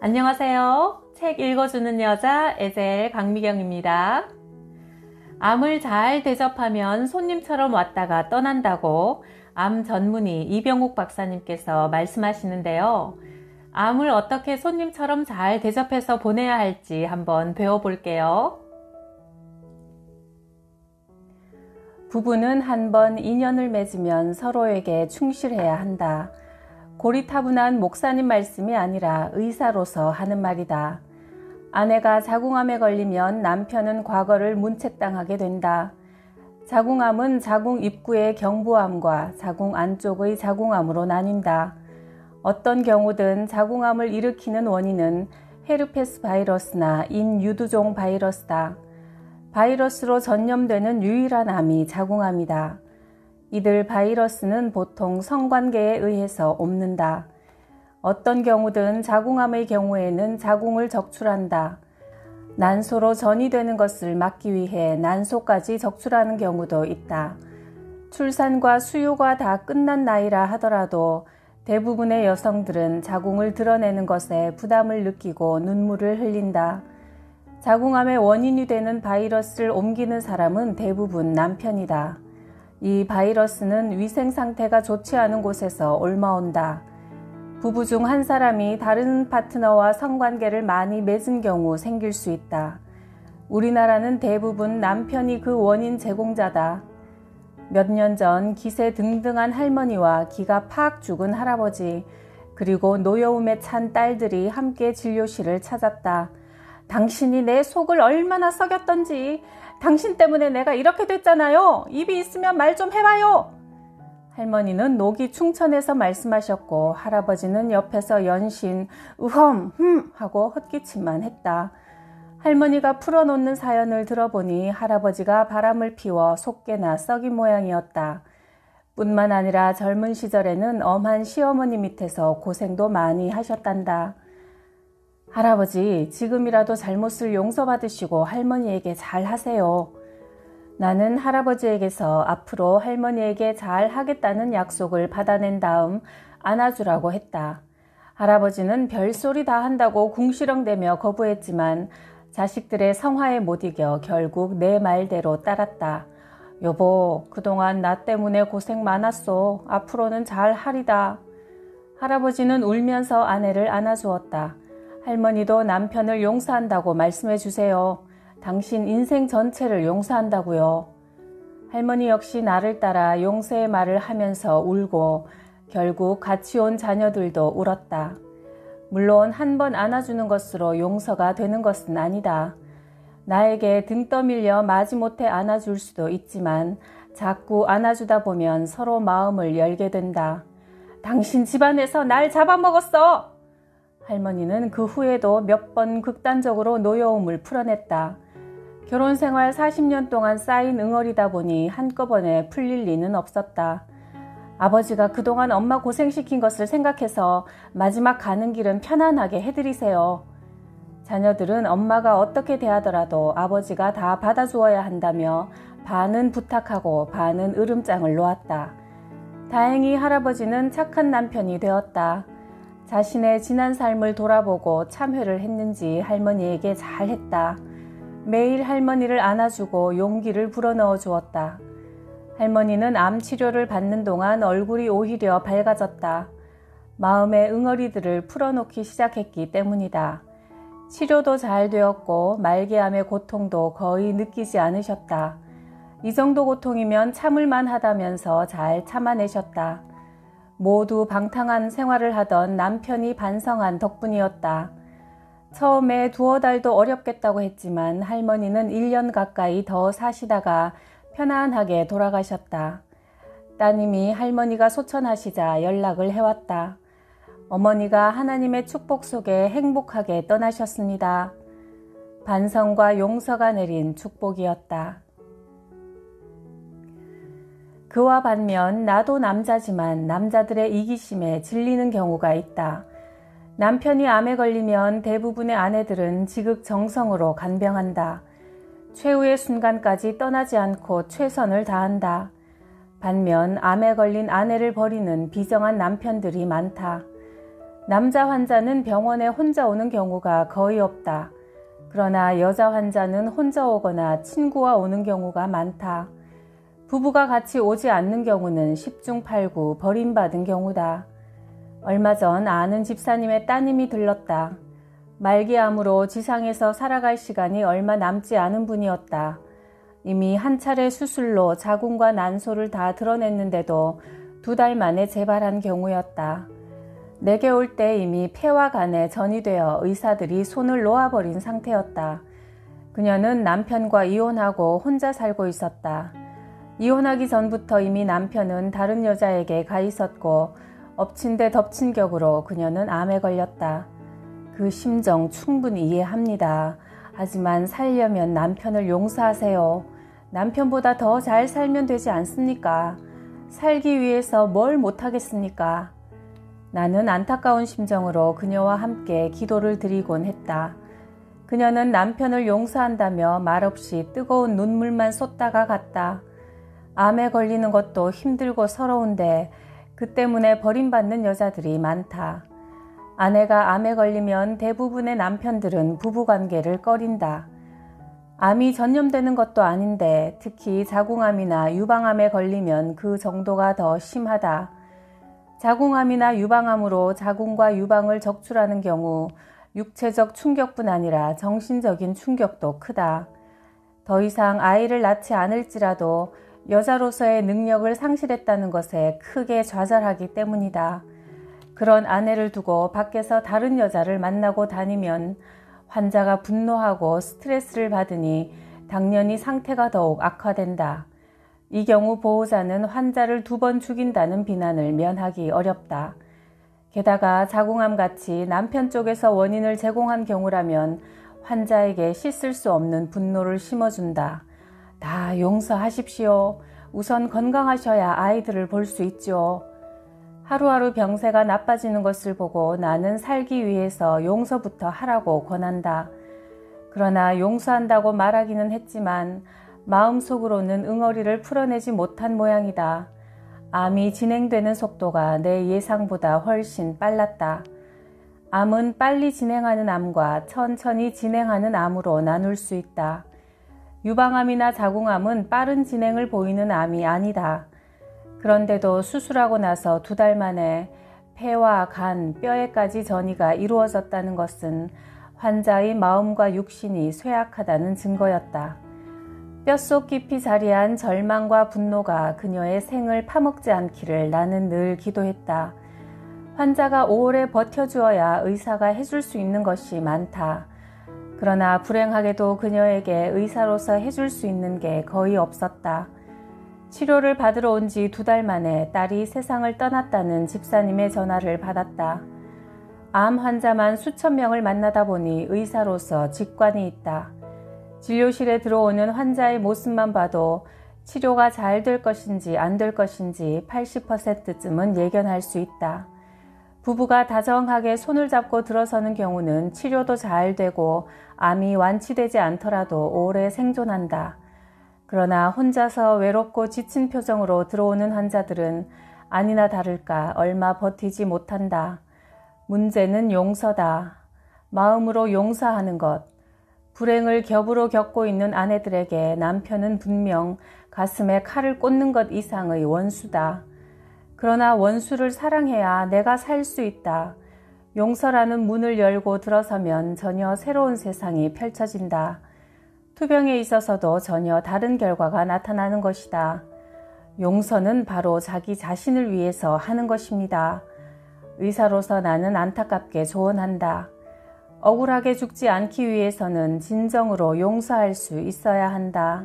안녕하세요. 책 읽어주는 여자 에젤 강미경입니다. 암을 잘 대접하면 손님처럼 왔다가 떠난다고 암 전문의 이병욱 박사님께서 말씀하시는데요. 암을 어떻게 손님처럼 잘 대접해서 보내야 할지 한번 배워볼게요. 부부는 한번 인연을 맺으면 서로에게 충실해야 한다. 고리타분한 목사님 말씀이 아니라 의사로서 하는 말이다. 아내가 자궁암에 걸리면 남편은 과거를 문책당하게 된다. 자궁암은 자궁 입구의 경부암과 자궁 안쪽의 자궁암으로 나뉜다. 어떤 경우든 자궁암을 일으키는 원인은 헤르페스 바이러스나 인유두종 바이러스다. 바이러스로 전염되는 유일한 암이 자궁암이다. 이들 바이러스는 보통 성관계에 의해서 옮는다. 어떤 경우든 자궁암의 경우에는 자궁을 적출한다. 난소로 전이되는 것을 막기 위해 난소까지 적출하는 경우도 있다. 출산과 수유가 다 끝난 나이라 하더라도 대부분의 여성들은 자궁을 드러내는 것에 부담을 느끼고 눈물을 흘린다. 자궁암의 원인이 되는 바이러스를 옮기는 사람은 대부분 남편이다. 이 바이러스는 위생 상태가 좋지 않은 곳에서 옮아온다. 부부 중 한 사람이 다른 파트너와 성관계를 많이 맺은 경우 생길 수 있다. 우리나라는 대부분 남편이 그 원인 제공자다. 몇 년 전 기세 등등한 할머니와 기가 팍 죽은 할아버지, 그리고 노여움에 찬 딸들이 함께 진료실을 찾았다. 당신이 내 속을 얼마나 썩였던지, 당신 때문에 내가 이렇게 됐잖아요. 입이 있으면 말 좀 해봐요. 할머니는 녹이 충천해서 말씀하셨고 할아버지는 옆에서 연신 하고 헛기침만 했다. 할머니가 풀어놓는 사연을 들어보니 할아버지가 바람을 피워 속개나 썩인 모양이었다. 뿐만 아니라 젊은 시절에는 엄한 시어머니 밑에서 고생도 많이 하셨단다. 할아버지, 지금이라도 잘못을 용서받으시고 할머니에게 잘 하세요. 나는 할아버지에게서 앞으로 할머니에게 잘 하겠다는 약속을 받아낸 다음 안아주라고 했다. 할아버지는 별소리 다 한다고 궁시렁대며 거부했지만 자식들의 성화에 못 이겨 결국 내 말대로 따랐다. 여보, 그동안 나 때문에 고생 많았어. 앞으로는 잘 하리다. 할아버지는 울면서 아내를 안아주었다. 할머니도 남편을 용서한다고 말씀해 주세요. 당신 인생 전체를 용서한다고요. 할머니 역시 나를 따라 용서의 말을 하면서 울고 결국 같이 온 자녀들도 울었다. 물론 한 번 안아주는 것으로 용서가 되는 것은 아니다. 나에게 등 떠밀려 마지못해 안아줄 수도 있지만 자꾸 안아주다 보면 서로 마음을 열게 된다. 당신 집안에서 날 잡아먹었어! 할머니는 그 후에도 몇 번 극단적으로 노여움을 풀어냈다. 결혼생활 40년 동안 쌓인 응어리다 보니 한꺼번에 풀릴 리는 없었다. 아버지가 그동안 엄마 고생시킨 것을 생각해서 마지막 가는 길은 편안하게 해드리세요. 자녀들은 엄마가 어떻게 대하더라도 아버지가 다 받아주어야 한다며 반은 부탁하고 반은 으름장을 놓았다. 다행히 할아버지는 착한 남편이 되었다. 자신의 지난 삶을 돌아보고 참회를 했는지 할머니에게 잘했다. 매일 할머니를 안아주고 용기를 불어넣어 주었다. 할머니는 암 치료를 받는 동안 얼굴이 오히려 밝아졌다. 마음의 응어리들을 풀어놓기 시작했기 때문이다. 치료도 잘 되었고 말기암의 고통도 거의 느끼지 않으셨다. 이 정도 고통이면 참을만 하다면서 잘 참아내셨다. 모두 방탕한 생활을 하던 남편이 반성한 덕분이었다. 처음에 두어 달도 어렵겠다고 했지만 할머니는 1년 가까이 더 사시다가 편안하게 돌아가셨다. 따님이 할머니가 소천하시자 연락을 해왔다. 어머니가 하나님의 축복 속에 행복하게 떠나셨습니다. 반성과 용서가 내린 축복이었다. 그와 반면 나도 남자지만 남자들의 이기심에 질리는 경우가 있다. 남편이 암에 걸리면 대부분의 아내들은 지극정성으로 간병한다. 최후의 순간까지 떠나지 않고 최선을 다한다. 반면 암에 걸린 아내를 버리는 비정한 남편들이 많다. 남자 환자는 병원에 혼자 오는 경우가 거의 없다. 그러나 여자 환자는 혼자 오거나 친구와 오는 경우가 많다. 부부가 같이 오지 않는 경우는 10중 8구 버림받은 경우다. 얼마 전 아는 집사님의 따님이 들렀다. 말기암으로 지상에서 살아갈 시간이 얼마 남지 않은 분이었다. 이미 한 차례 수술로 자궁과 난소를 다 드러냈는데도 2달 만에 재발한 경우였다. 내게 올 때 이미 폐와 간에 전이 되어 의사들이 손을 놓아버린 상태였다. 그녀는 남편과 이혼하고 혼자 살고 있었다. 이혼하기 전부터 이미 남편은 다른 여자에게 가 있었고 엎친 데 덮친 격으로 그녀는 암에 걸렸다. 그 심정 충분히 이해합니다. 하지만 살려면 남편을 용서하세요. 남편보다 더 잘 살면 되지 않습니까? 살기 위해서 뭘 못하겠습니까? 나는 안타까운 심정으로 그녀와 함께 기도를 드리곤 했다. 그녀는 남편을 용서한다며 말없이 뜨거운 눈물만 쏟다가 갔다. 암에 걸리는 것도 힘들고 서러운데 그 때문에 버림받는 여자들이 많다. 아내가 암에 걸리면 대부분의 남편들은 부부관계를 꺼린다. 암이 전염되는 것도 아닌데 특히 자궁암이나 유방암에 걸리면 그 정도가 더 심하다. 자궁암이나 유방암으로 자궁과 유방을 적출하는 경우 육체적 충격뿐 아니라 정신적인 충격도 크다. 더 이상 아이를 낳지 않을지라도 여자로서의 능력을 상실했다는 것에 크게 좌절하기 때문이다. 그런 아내를 두고 밖에서 다른 여자를 만나고 다니면 환자가 분노하고 스트레스를 받으니 당연히 상태가 더욱 악화된다. 이 경우 보호자는 환자를 2번 죽인다는 비난을 면하기 어렵다. 게다가 자궁암같이 남편 쪽에서 원인을 제공한 경우라면 환자에게 씻을 수 없는 분노를 심어준다. 다 용서하십시오. 우선 건강하셔야 아이들을 볼 수 있죠. 하루하루 병세가 나빠지는 것을 보고 나는 살기 위해서 용서부터 하라고 권한다. 그러나 용서한다고 말하기는 했지만 마음속으로는 응어리를 풀어내지 못한 모양이다. 암이 진행되는 속도가 내 예상보다 훨씬 빨랐다. 암은 빨리 진행하는 암과 천천히 진행하는 암으로 나눌 수 있다. 유방암이나 자궁암은 빠른 진행을 보이는 암이 아니다. 그런데도 수술하고 나서 2달 만에 폐와 간, 뼈에까지 전이가 이루어졌다는 것은 환자의 마음과 육신이 쇠약하다는 증거였다. 뼛속 깊이 자리한 절망과 분노가 그녀의 생을 파먹지 않기를 나는 늘 기도했다. 환자가 오래 버텨주어야 의사가 해줄 수 있는 것이 많다. 그러나 불행하게도 그녀에게 의사로서 해줄 수 있는 게 거의 없었다. 치료를 받으러 온 지 2달 만에 딸이 세상을 떠났다는 집사님의 전화를 받았다. 암 환자만 수천 명을 만나다 보니 의사로서 직관이 있다. 진료실에 들어오는 환자의 모습만 봐도 치료가 잘 될 것인지 안 될 것인지 80%쯤은 예견할 수 있다. 부부가 다정하게 손을 잡고 들어서는 경우는 치료도 잘 되고 암이 완치되지 않더라도 오래 생존한다. 그러나 혼자서 외롭고 지친 표정으로 들어오는 환자들은 아니나 다를까 얼마 버티지 못한다. 문제는 용서다. 마음으로 용서하는 것. 불행을 겹으로 겪고 있는 아내들에게 남편은 분명 가슴에 칼을 꽂는 것 이상의 원수다. 그러나 원수를 사랑해야 내가 살 수 있다. 용서라는 문을 열고 들어서면 전혀 새로운 세상이 펼쳐진다. 투병에 있어서도 전혀 다른 결과가 나타나는 것이다. 용서는 바로 자기 자신을 위해서 하는 것입니다. 의사로서 나는 안타깝게 조언한다. 억울하게 죽지 않기 위해서는 진정으로 용서할 수 있어야 한다.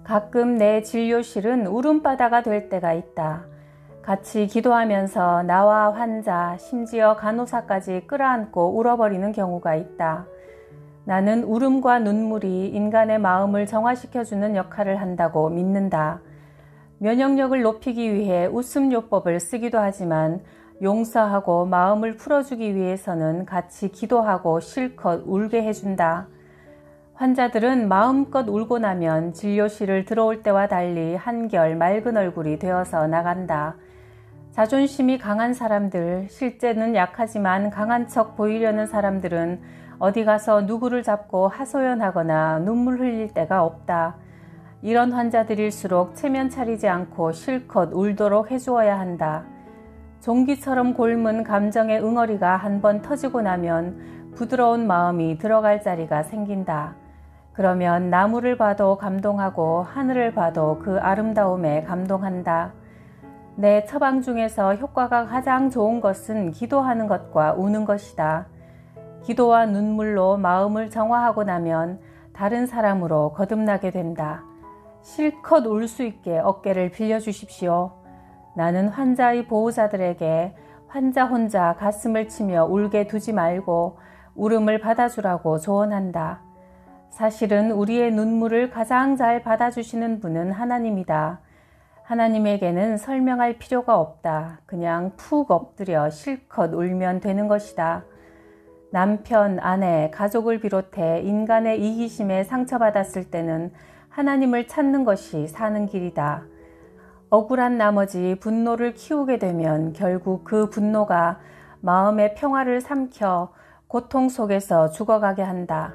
가끔 내 진료실은 울음바다가 될 때가 있다. 같이 기도하면서 나와 환자, 심지어 간호사까지 끌어안고 울어버리는 경우가 있다. 나는 울음과 눈물이 인간의 마음을 정화시켜주는 역할을 한다고 믿는다. 면역력을 높이기 위해 웃음요법을 쓰기도 하지만 용서하고 마음을 풀어주기 위해서는 같이 기도하고 실컷 울게 해준다. 환자들은 마음껏 울고 나면 진료실을 들어올 때와 달리 한결 맑은 얼굴이 되어서 나간다. 자존심이 강한 사람들, 실제는 약하지만 강한 척 보이려는 사람들은 어디 가서 누구를 잡고 하소연하거나 눈물 흘릴 데가 없다. 이런 환자들일수록 체면 차리지 않고 실컷 울도록 해주어야 한다. 종기처럼 곪은 감정의 응어리가 한번 터지고 나면 부드러운 마음이 들어갈 자리가 생긴다. 그러면 나무를 봐도 감동하고 하늘을 봐도 그 아름다움에 감동한다. 내 처방 중에서 효과가 가장 좋은 것은 기도하는 것과 우는 것이다. 기도와 눈물로 마음을 정화하고 나면 다른 사람으로 거듭나게 된다. 실컷 울 수 있게 어깨를 빌려주십시오. 나는 환자의 보호자들에게 환자 혼자 가슴을 치며 울게 두지 말고 울음을 받아주라고 조언한다. 사실은 우리의 눈물을 가장 잘 받아주시는 분은 하나님이다. 하나님에게는 설명할 필요가 없다. 그냥 푹 엎드려 실컷 울면 되는 것이다. 남편, 아내, 가족을 비롯해 인간의 이기심에 상처받았을 때는 하나님을 찾는 것이 사는 길이다. 억울한 나머지 분노를 키우게 되면 결국 그 분노가 마음의 평화를 삼켜 고통 속에서 죽어가게 한다.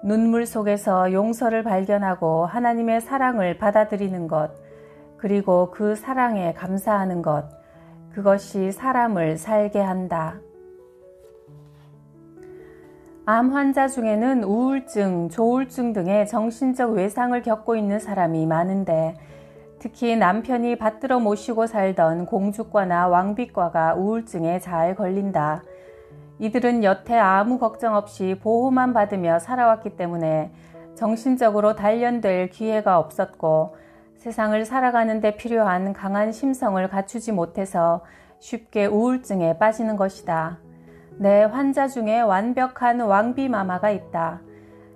눈물 속에서 용서를 발견하고 하나님의 사랑을 받아들이는 것, 그리고 그 사랑에 감사하는 것, 그것이 사람을 살게 한다. 암 환자 중에는 우울증, 조울증 등의 정신적 외상을 겪고 있는 사람이 많은데 특히 남편이 받들어 모시고 살던 공주과나 왕비과가 우울증에 잘 걸린다. 이들은 여태 아무 걱정 없이 보호만 받으며 살아왔기 때문에 정신적으로 단련될 기회가 없었고 세상을 살아가는 데 필요한 강한 심성을 갖추지 못해서 쉽게 우울증에 빠지는 것이다. 내 환자 중에 완벽한 왕비마마가 있다.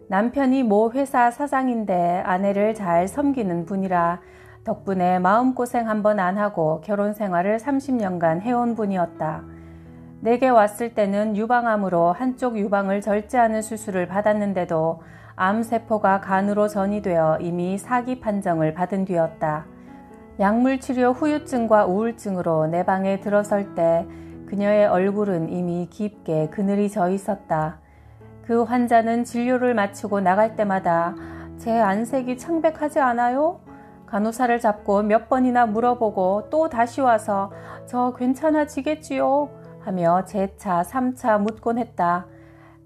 남편이 모 회사 사장인데 아내를 잘 섬기는 분이라 덕분에 마음고생 한번 안 하고 결혼 생활을 30년간 해온 분이었다. 내게 왔을 때는 유방암으로 한쪽 유방을 절제하는 수술을 받았는데도 암세포가 간으로 전이되어 이미 사기 판정을 받은 뒤였다. 약물치료 후유증과 우울증으로 내 방에 들어설 때 그녀의 얼굴은 이미 깊게 그늘이 져 있었다. 그 환자는 진료를 마치고 나갈 때마다 제 안색이 창백하지 않아요? 간호사를 잡고 몇 번이나 물어보고 또 다시 와서 저 괜찮아지겠지요? 하며 재차 3차 묻곤 했다.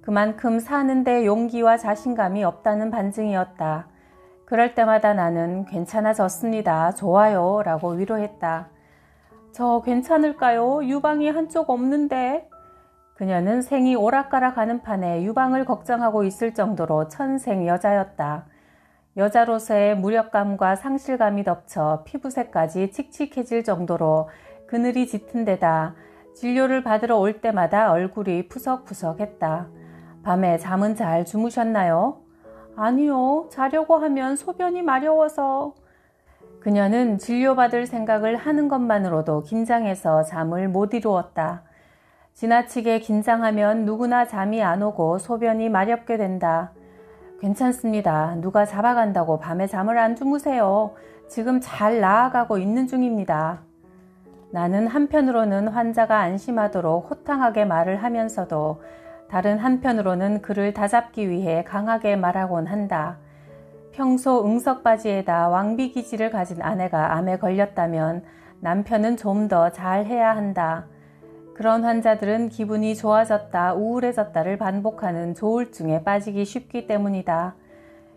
그만큼 사는데 용기와 자신감이 없다는 반증이었다. 그럴 때마다 나는 괜찮아졌습니다. 좋아요. 라고 위로했다. 저 괜찮을까요? 유방이 한쪽 없는데. 그녀는 생이 오락가락하는 판에 유방을 걱정하고 있을 정도로 천생 여자였다. 여자로서의 무력감과 상실감이 덮쳐 피부색까지 칙칙해질 정도로 그늘이 짙은 데다 진료를 받으러 올 때마다 얼굴이 푸석푸석했다. 밤에 잠은 잘 주무셨나요? 아니요. 자려고 하면 소변이 마려워서. 그녀는 진료받을 생각을 하는 것만으로도 긴장해서 잠을 못 이루었다. 지나치게 긴장하면 누구나 잠이 안 오고 소변이 마렵게 된다. 괜찮습니다. 누가 잡아간다고 밤에 잠을 안 주무세요. 지금 잘 나아가고 있는 중입니다. 나는 한편으로는 환자가 안심하도록 호탕하게 말을 하면서도 다른 한편으로는 그를 다잡기 위해 강하게 말하곤 한다. 평소 응석바지에다 왕비 기질을 가진 아내가 암에 걸렸다면 남편은 좀 더 잘해야 한다. 그런 환자들은 기분이 좋아졌다, 우울해졌다를 반복하는 조울증에 빠지기 쉽기 때문이다.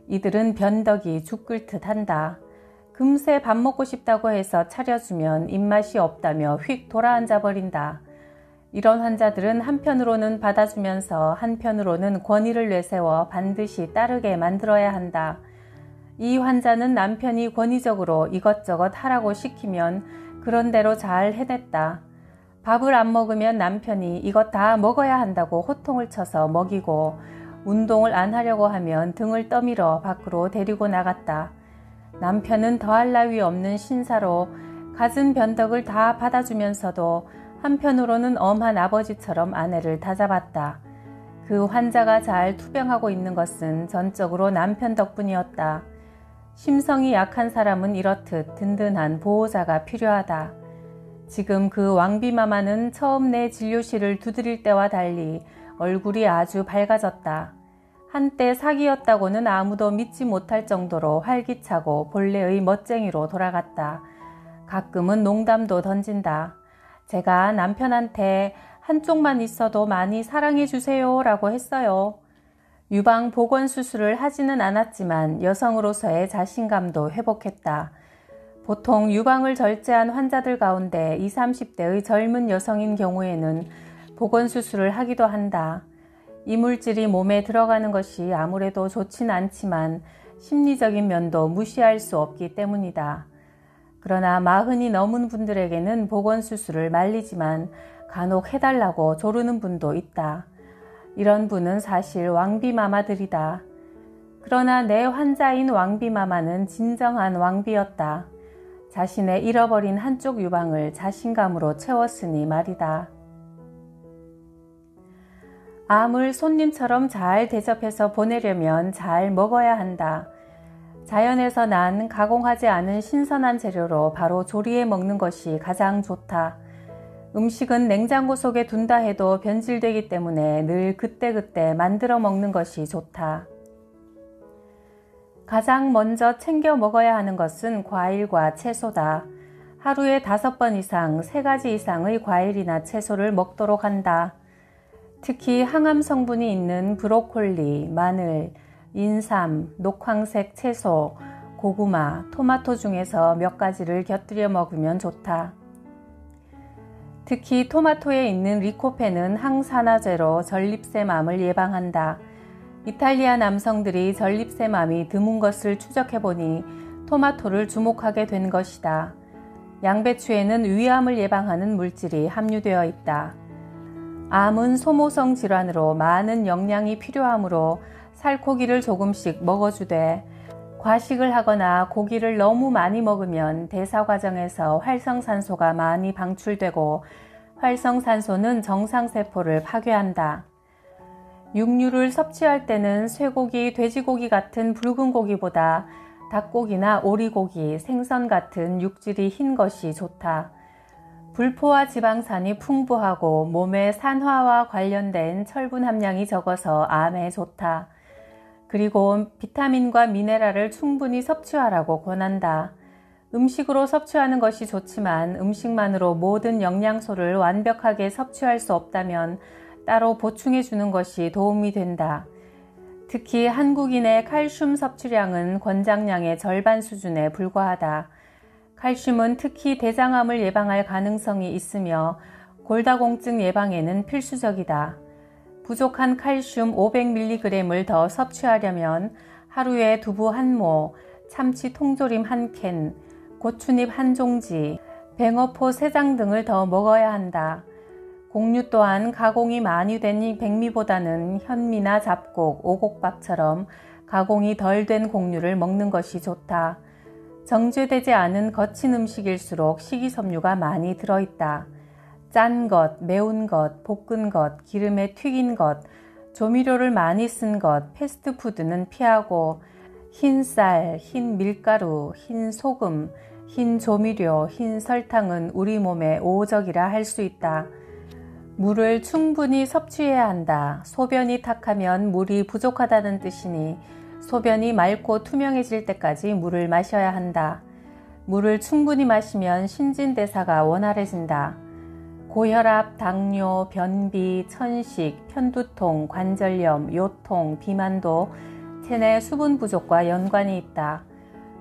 이들은 변덕이 죽을 듯 한다. 금세 밥 먹고 싶다고 해서 차려주면 입맛이 없다며 휙 돌아앉아 버린다. 이런 환자들은 한편으로는 받아주면서 한편으로는 권위를 내세워 반드시 따르게 만들어야 한다. 이 환자는 남편이 권위적으로 이것저것 하라고 시키면 그런 대로 잘 해냈다. 밥을 안 먹으면 남편이 이것 다 먹어야 한다고 호통을 쳐서 먹이고 운동을 안 하려고 하면 등을 떠밀어 밖으로 데리고 나갔다. 남편은 더할 나위 없는 신사로 갖은 변덕을 다 받아주면서도 한편으로는 엄한 아버지처럼 아내를 다잡았다. 그 환자가 잘 투병하고 있는 것은 전적으로 남편 덕분이었다. 심성이 약한 사람은 이렇듯 든든한 보호자가 필요하다. 지금 그 왕비마마는 처음 내 진료실을 두드릴 때와 달리 얼굴이 아주 밝아졌다. 한때 사기였다고는 아무도 믿지 못할 정도로 활기차고 본래의 멋쟁이로 돌아갔다. 가끔은 농담도 던진다. 제가 남편한테 한쪽만 있어도 많이 사랑해 주세요 라고 했어요. 유방 복원 수술을 하지는 않았지만 여성으로서의 자신감도 회복했다. 보통 유방을 절제한 환자들 가운데 20, 30대의 젊은 여성인 경우에는 복원 수술을 하기도 한다. 이물질이 몸에 들어가는 것이 아무래도 좋진 않지만 심리적인 면도 무시할 수 없기 때문이다. 그러나 40이 넘은 분들에게는 복원 수술을 말리지만 간혹 해달라고 조르는 분도 있다. 이런 분은 사실 왕비마마들이다. 그러나 내 환자인 왕비마마는 진정한 왕비였다. 자신의 잃어버린 한쪽 유방을 자신감으로 채웠으니 말이다. 암을 손님처럼 잘 대접해서 보내려면 잘 먹어야 한다. 자연에서 난 가공하지 않은 신선한 재료로 바로 조리해 먹는 것이 가장 좋다. 음식은 냉장고 속에 둔다 해도 변질되기 때문에 늘 그때그때 만들어 먹는 것이 좋다. 가장 먼저 챙겨 먹어야 하는 것은 과일과 채소다. 하루에 5번 이상 3가지 이상의 과일이나 채소를 먹도록 한다. 특히 항암 성분이 있는 브로콜리, 마늘, 인삼, 녹황색 채소, 고구마, 토마토 중에서 몇 가지를 곁들여 먹으면 좋다. 특히 토마토에 있는 리코펜은 항산화제로 전립선암을 예방한다. 이탈리아 남성들이 전립선암이 드문 것을 추적해보니 토마토를 주목하게 된 것이다. 양배추에는 위암을 예방하는 물질이 함유되어 있다. 암은 소모성 질환으로 많은 영양이 필요하므로 살코기를 조금씩 먹어주되 과식을 하거나 고기를 너무 많이 먹으면 대사 과정에서 활성산소가 많이 방출되고 활성산소는 정상세포를 파괴한다. 육류를 섭취할 때는 쇠고기, 돼지고기 같은 붉은 고기보다 닭고기나 오리고기, 생선 같은 육질이 흰 것이 좋다. 불포화 지방산이 풍부하고 몸의 산화와 관련된 철분 함량이 적어서 암에 좋다. 그리고 비타민과 미네랄을 충분히 섭취하라고 권한다. 음식으로 섭취하는 것이 좋지만 음식만으로 모든 영양소를 완벽하게 섭취할 수 없다면 따로 보충해 주는 것이 도움이 된다. 특히 한국인의 칼슘 섭취량은 권장량의 절반 수준에 불과하다. 칼슘은 특히 대장암을 예방할 가능성이 있으며 골다공증 예방에는 필수적이다. 부족한 칼슘 500mg을 더 섭취하려면 하루에 두부 1모, 참치 통조림 1캔, 고추잎 1종지, 뱅어포 3장 등을 더 먹어야 한다. 곡류 또한 가공이 많이 된 백미보다는 현미나 잡곡, 오곡밥처럼 가공이 덜 된 곡류를 먹는 것이 좋다. 정제되지 않은 거친 음식일수록 식이섬유가 많이 들어있다. 짠 것, 매운 것, 볶은 것, 기름에 튀긴 것, 조미료를 많이 쓴 것, 패스트푸드는 피하고 흰 쌀, 흰 밀가루, 흰 소금, 흰 조미료, 흰 설탕은 우리 몸의 오적이라 할 수 있다. 물을 충분히 섭취해야 한다. 소변이 탁하면 물이 부족하다는 뜻이니 소변이 맑고 투명해질 때까지 물을 마셔야 한다. 물을 충분히 마시면 신진대사가 원활해진다. 고혈압, 당뇨, 변비, 천식, 편두통, 관절염, 요통, 비만도 체내 수분 부족과 연관이 있다.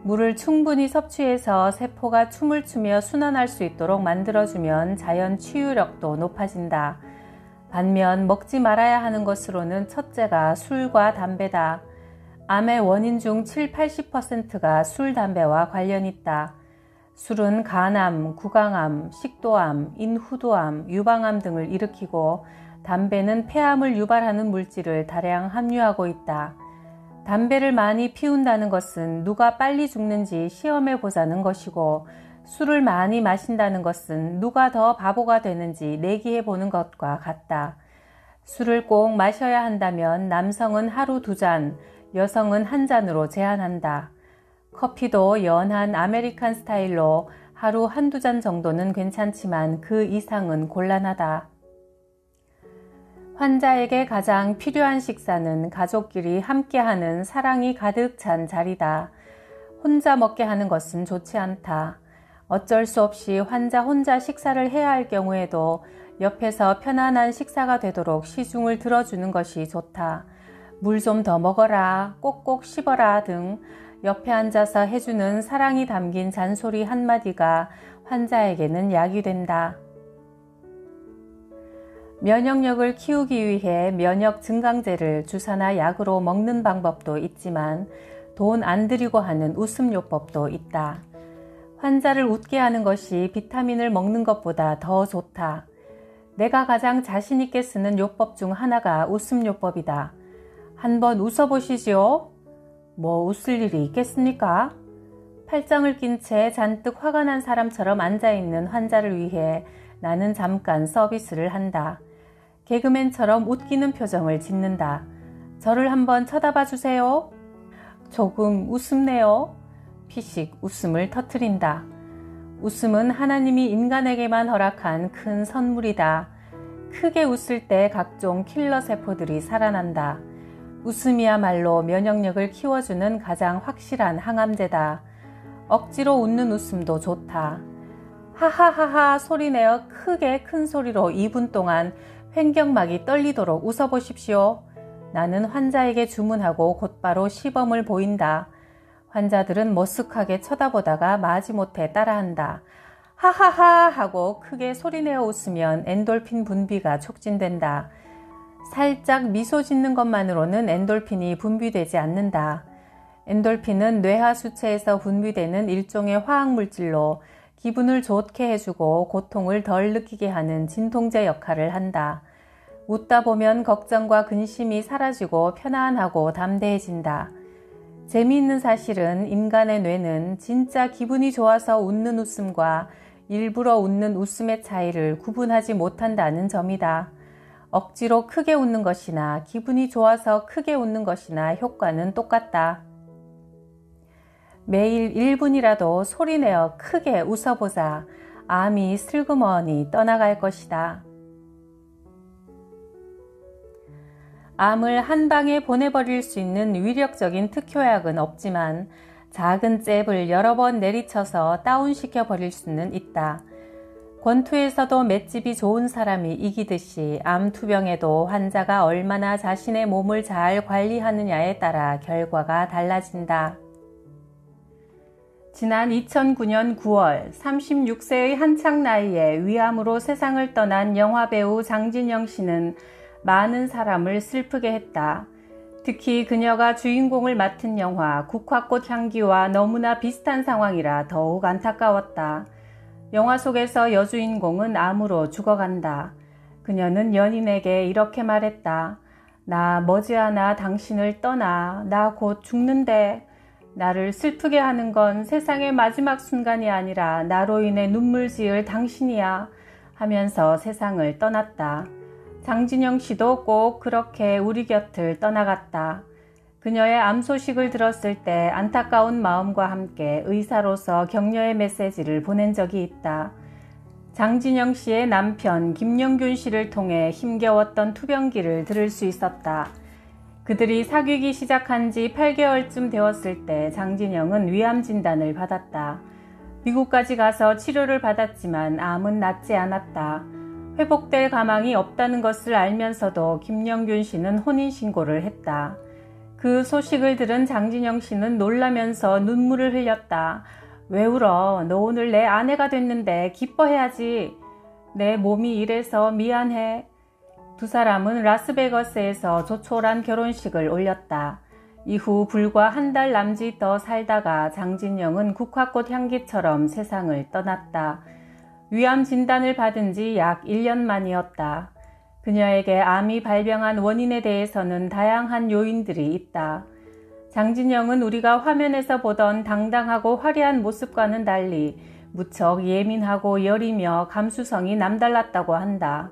물을 충분히 섭취해서 세포가 춤을 추며 순환할 수 있도록 만들어주면 자연 치유력도 높아진다. 반면 먹지 말아야 하는 것으로는 첫째가 술과 담배다. 암의 원인 중 7, 80%가 술, 담배와 관련 있다. 술은 간암, 구강암, 식도암, 인후두암, 유방암 등을 일으키고 담배는 폐암을 유발하는 물질을 다량 함유하고 있다. 담배를 많이 피운다는 것은 누가 빨리 죽는지 시험해 보자는 것이고 술을 많이 마신다는 것은 누가 더 바보가 되는지 내기해 보는 것과 같다. 술을 꼭 마셔야 한다면 남성은 하루 2잔, 여성은 1잔으로 제한한다. 커피도 연한 아메리칸 스타일로 하루 한두 잔 정도는 괜찮지만 그 이상은 곤란하다. 환자에게 가장 필요한 식사는 가족끼리 함께하는 사랑이 가득 찬 자리다. 혼자 먹게 하는 것은 좋지 않다. 어쩔 수 없이 환자 혼자 식사를 해야 할 경우에도 옆에서 편안한 식사가 되도록 시중을 들어주는 것이 좋다. 물 좀 더 먹어라, 꼭꼭 씹어라 등 옆에 앉아서 해주는 사랑이 담긴 잔소리 한마디가 환자에게는 약이 된다. 면역력을 키우기 위해 면역 증강제를 주사나 약으로 먹는 방법도 있지만 돈 안 들이고 하는 웃음요법도 있다. 환자를 웃게 하는 것이 비타민을 먹는 것보다 더 좋다. 내가 가장 자신 있게 쓰는 요법 중 하나가 웃음요법이다. 한번 웃어보시지요? 뭐 웃을 일이 있겠습니까? 팔짱을 낀 채 잔뜩 화가 난 사람처럼 앉아있는 환자를 위해 나는 잠깐 서비스를 한다. 개그맨처럼 웃기는 표정을 짓는다. 저를 한번 쳐다봐 주세요. 조금 웃음네요. 피식 웃음을 터뜨린다. 웃음은 하나님이 인간에게만 허락한 큰 선물이다. 크게 웃을 때 각종 킬러 세포들이 살아난다. 웃음이야말로 면역력을 키워주는 가장 확실한 항암제다. 억지로 웃는 웃음도 좋다. 하하하하 소리내어 크게 큰 소리로 2분 동안 횡격막이 떨리도록 웃어보십시오. 나는 환자에게 주문하고 곧바로 시범을 보인다. 환자들은 머쓱하게 쳐다보다가 마지못해 따라한다. 하하하 하고 크게 소리내어 웃으면 엔돌핀 분비가 촉진된다. 살짝 미소 짓는 것만으로는 엔돌핀이 분비되지 않는다. 엔돌핀은 뇌하수체에서 분비되는 일종의 화학물질로 기분을 좋게 해주고 고통을 덜 느끼게 하는 진통제 역할을 한다. 웃다 보면 걱정과 근심이 사라지고 편안하고 담대해진다. 재미있는 사실은 인간의 뇌는 진짜 기분이 좋아서 웃는 웃음과 일부러 웃는 웃음의 차이를 구분하지 못한다는 점이다. 억지로 크게 웃는 것이나 기분이 좋아서 크게 웃는 것이나 효과는 똑같다. 매일 1분이라도 소리내어 크게 웃어보자. 암이 슬그머니 떠나갈 것이다. 암을 한 방에 보내버릴 수 있는 위력적인 특효약은 없지만 작은 잽을 여러 번 내리쳐서 다운시켜 버릴 수는 있다. 권투에서도 맷집이 좋은 사람이 이기듯이 암 투병에도 환자가 얼마나 자신의 몸을 잘 관리하느냐에 따라 결과가 달라진다. 지난 2009년 9월 36세의 한창 나이에 위암으로 세상을 떠난 영화배우 장진영 씨는 많은 사람을 슬프게 했다. 특히 그녀가 주인공을 맡은 영화 국화꽃 향기와 너무나 비슷한 상황이라 더욱 안타까웠다. 영화 속에서 여주인공은 암으로 죽어간다. 그녀는 연인에게 이렇게 말했다. 나 머지않아 당신을 떠나. 나 곧 죽는데. 나를 슬프게 하는 건 세상의 마지막 순간이 아니라 나로 인해 눈물 지을 당신이야 하면서 세상을 떠났다. 장진영 씨도 꼭 그렇게 우리 곁을 떠나갔다. 그녀의 암 소식을 들었을 때 안타까운 마음과 함께 의사로서 격려의 메시지를 보낸 적이 있다. 장진영 씨의 남편 김영균 씨를 통해 힘겨웠던 투병기를 들을 수 있었다. 그들이 사귀기 시작한 지 8개월쯤 되었을 때 장진영은 위암 진단을 받았다. 미국까지 가서 치료를 받았지만 암은 낫지 않았다. 회복될 가망이 없다는 것을 알면서도 김영균 씨는 혼인신고를 했다. 그 소식을 들은 장진영 씨는 놀라면서 눈물을 흘렸다. 왜 울어? 너 오늘 내 아내가 됐는데 기뻐해야지. 내 몸이 이래서 미안해. 두 사람은 라스베거스에서 조촐한 결혼식을 올렸다. 이후 불과 한 달 남짓 더 살다가 장진영은 국화꽃 향기처럼 세상을 떠났다. 위암 진단을 받은 지 약 1년 만이었다. 그녀에게 암이 발병한 원인에 대해서는 다양한 요인들이 있다. 장진영은 우리가 화면에서 보던 당당하고 화려한 모습과는 달리 무척 예민하고 여리며 감수성이 남달랐다고 한다.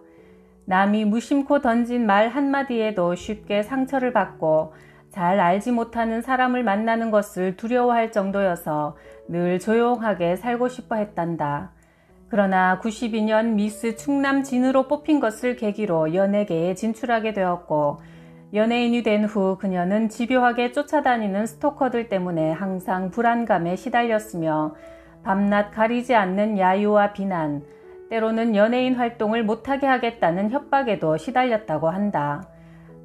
남이 무심코 던진 말 한마디에도 쉽게 상처를 받고 잘 알지 못하는 사람을 만나는 것을 두려워할 정도여서 늘 조용하게 살고 싶어 했단다. 그러나 92년 미스 충남 진으로 뽑힌 것을 계기로 연예계에 진출하게 되었고, 연예인이 된 후 그녀는 집요하게 쫓아다니는 스토커들 때문에 항상 불안감에 시달렸으며 밤낮 가리지 않는 야유와 비난, 때로는 연예인 활동을 못하게 하겠다는 협박에도 시달렸다고 한다.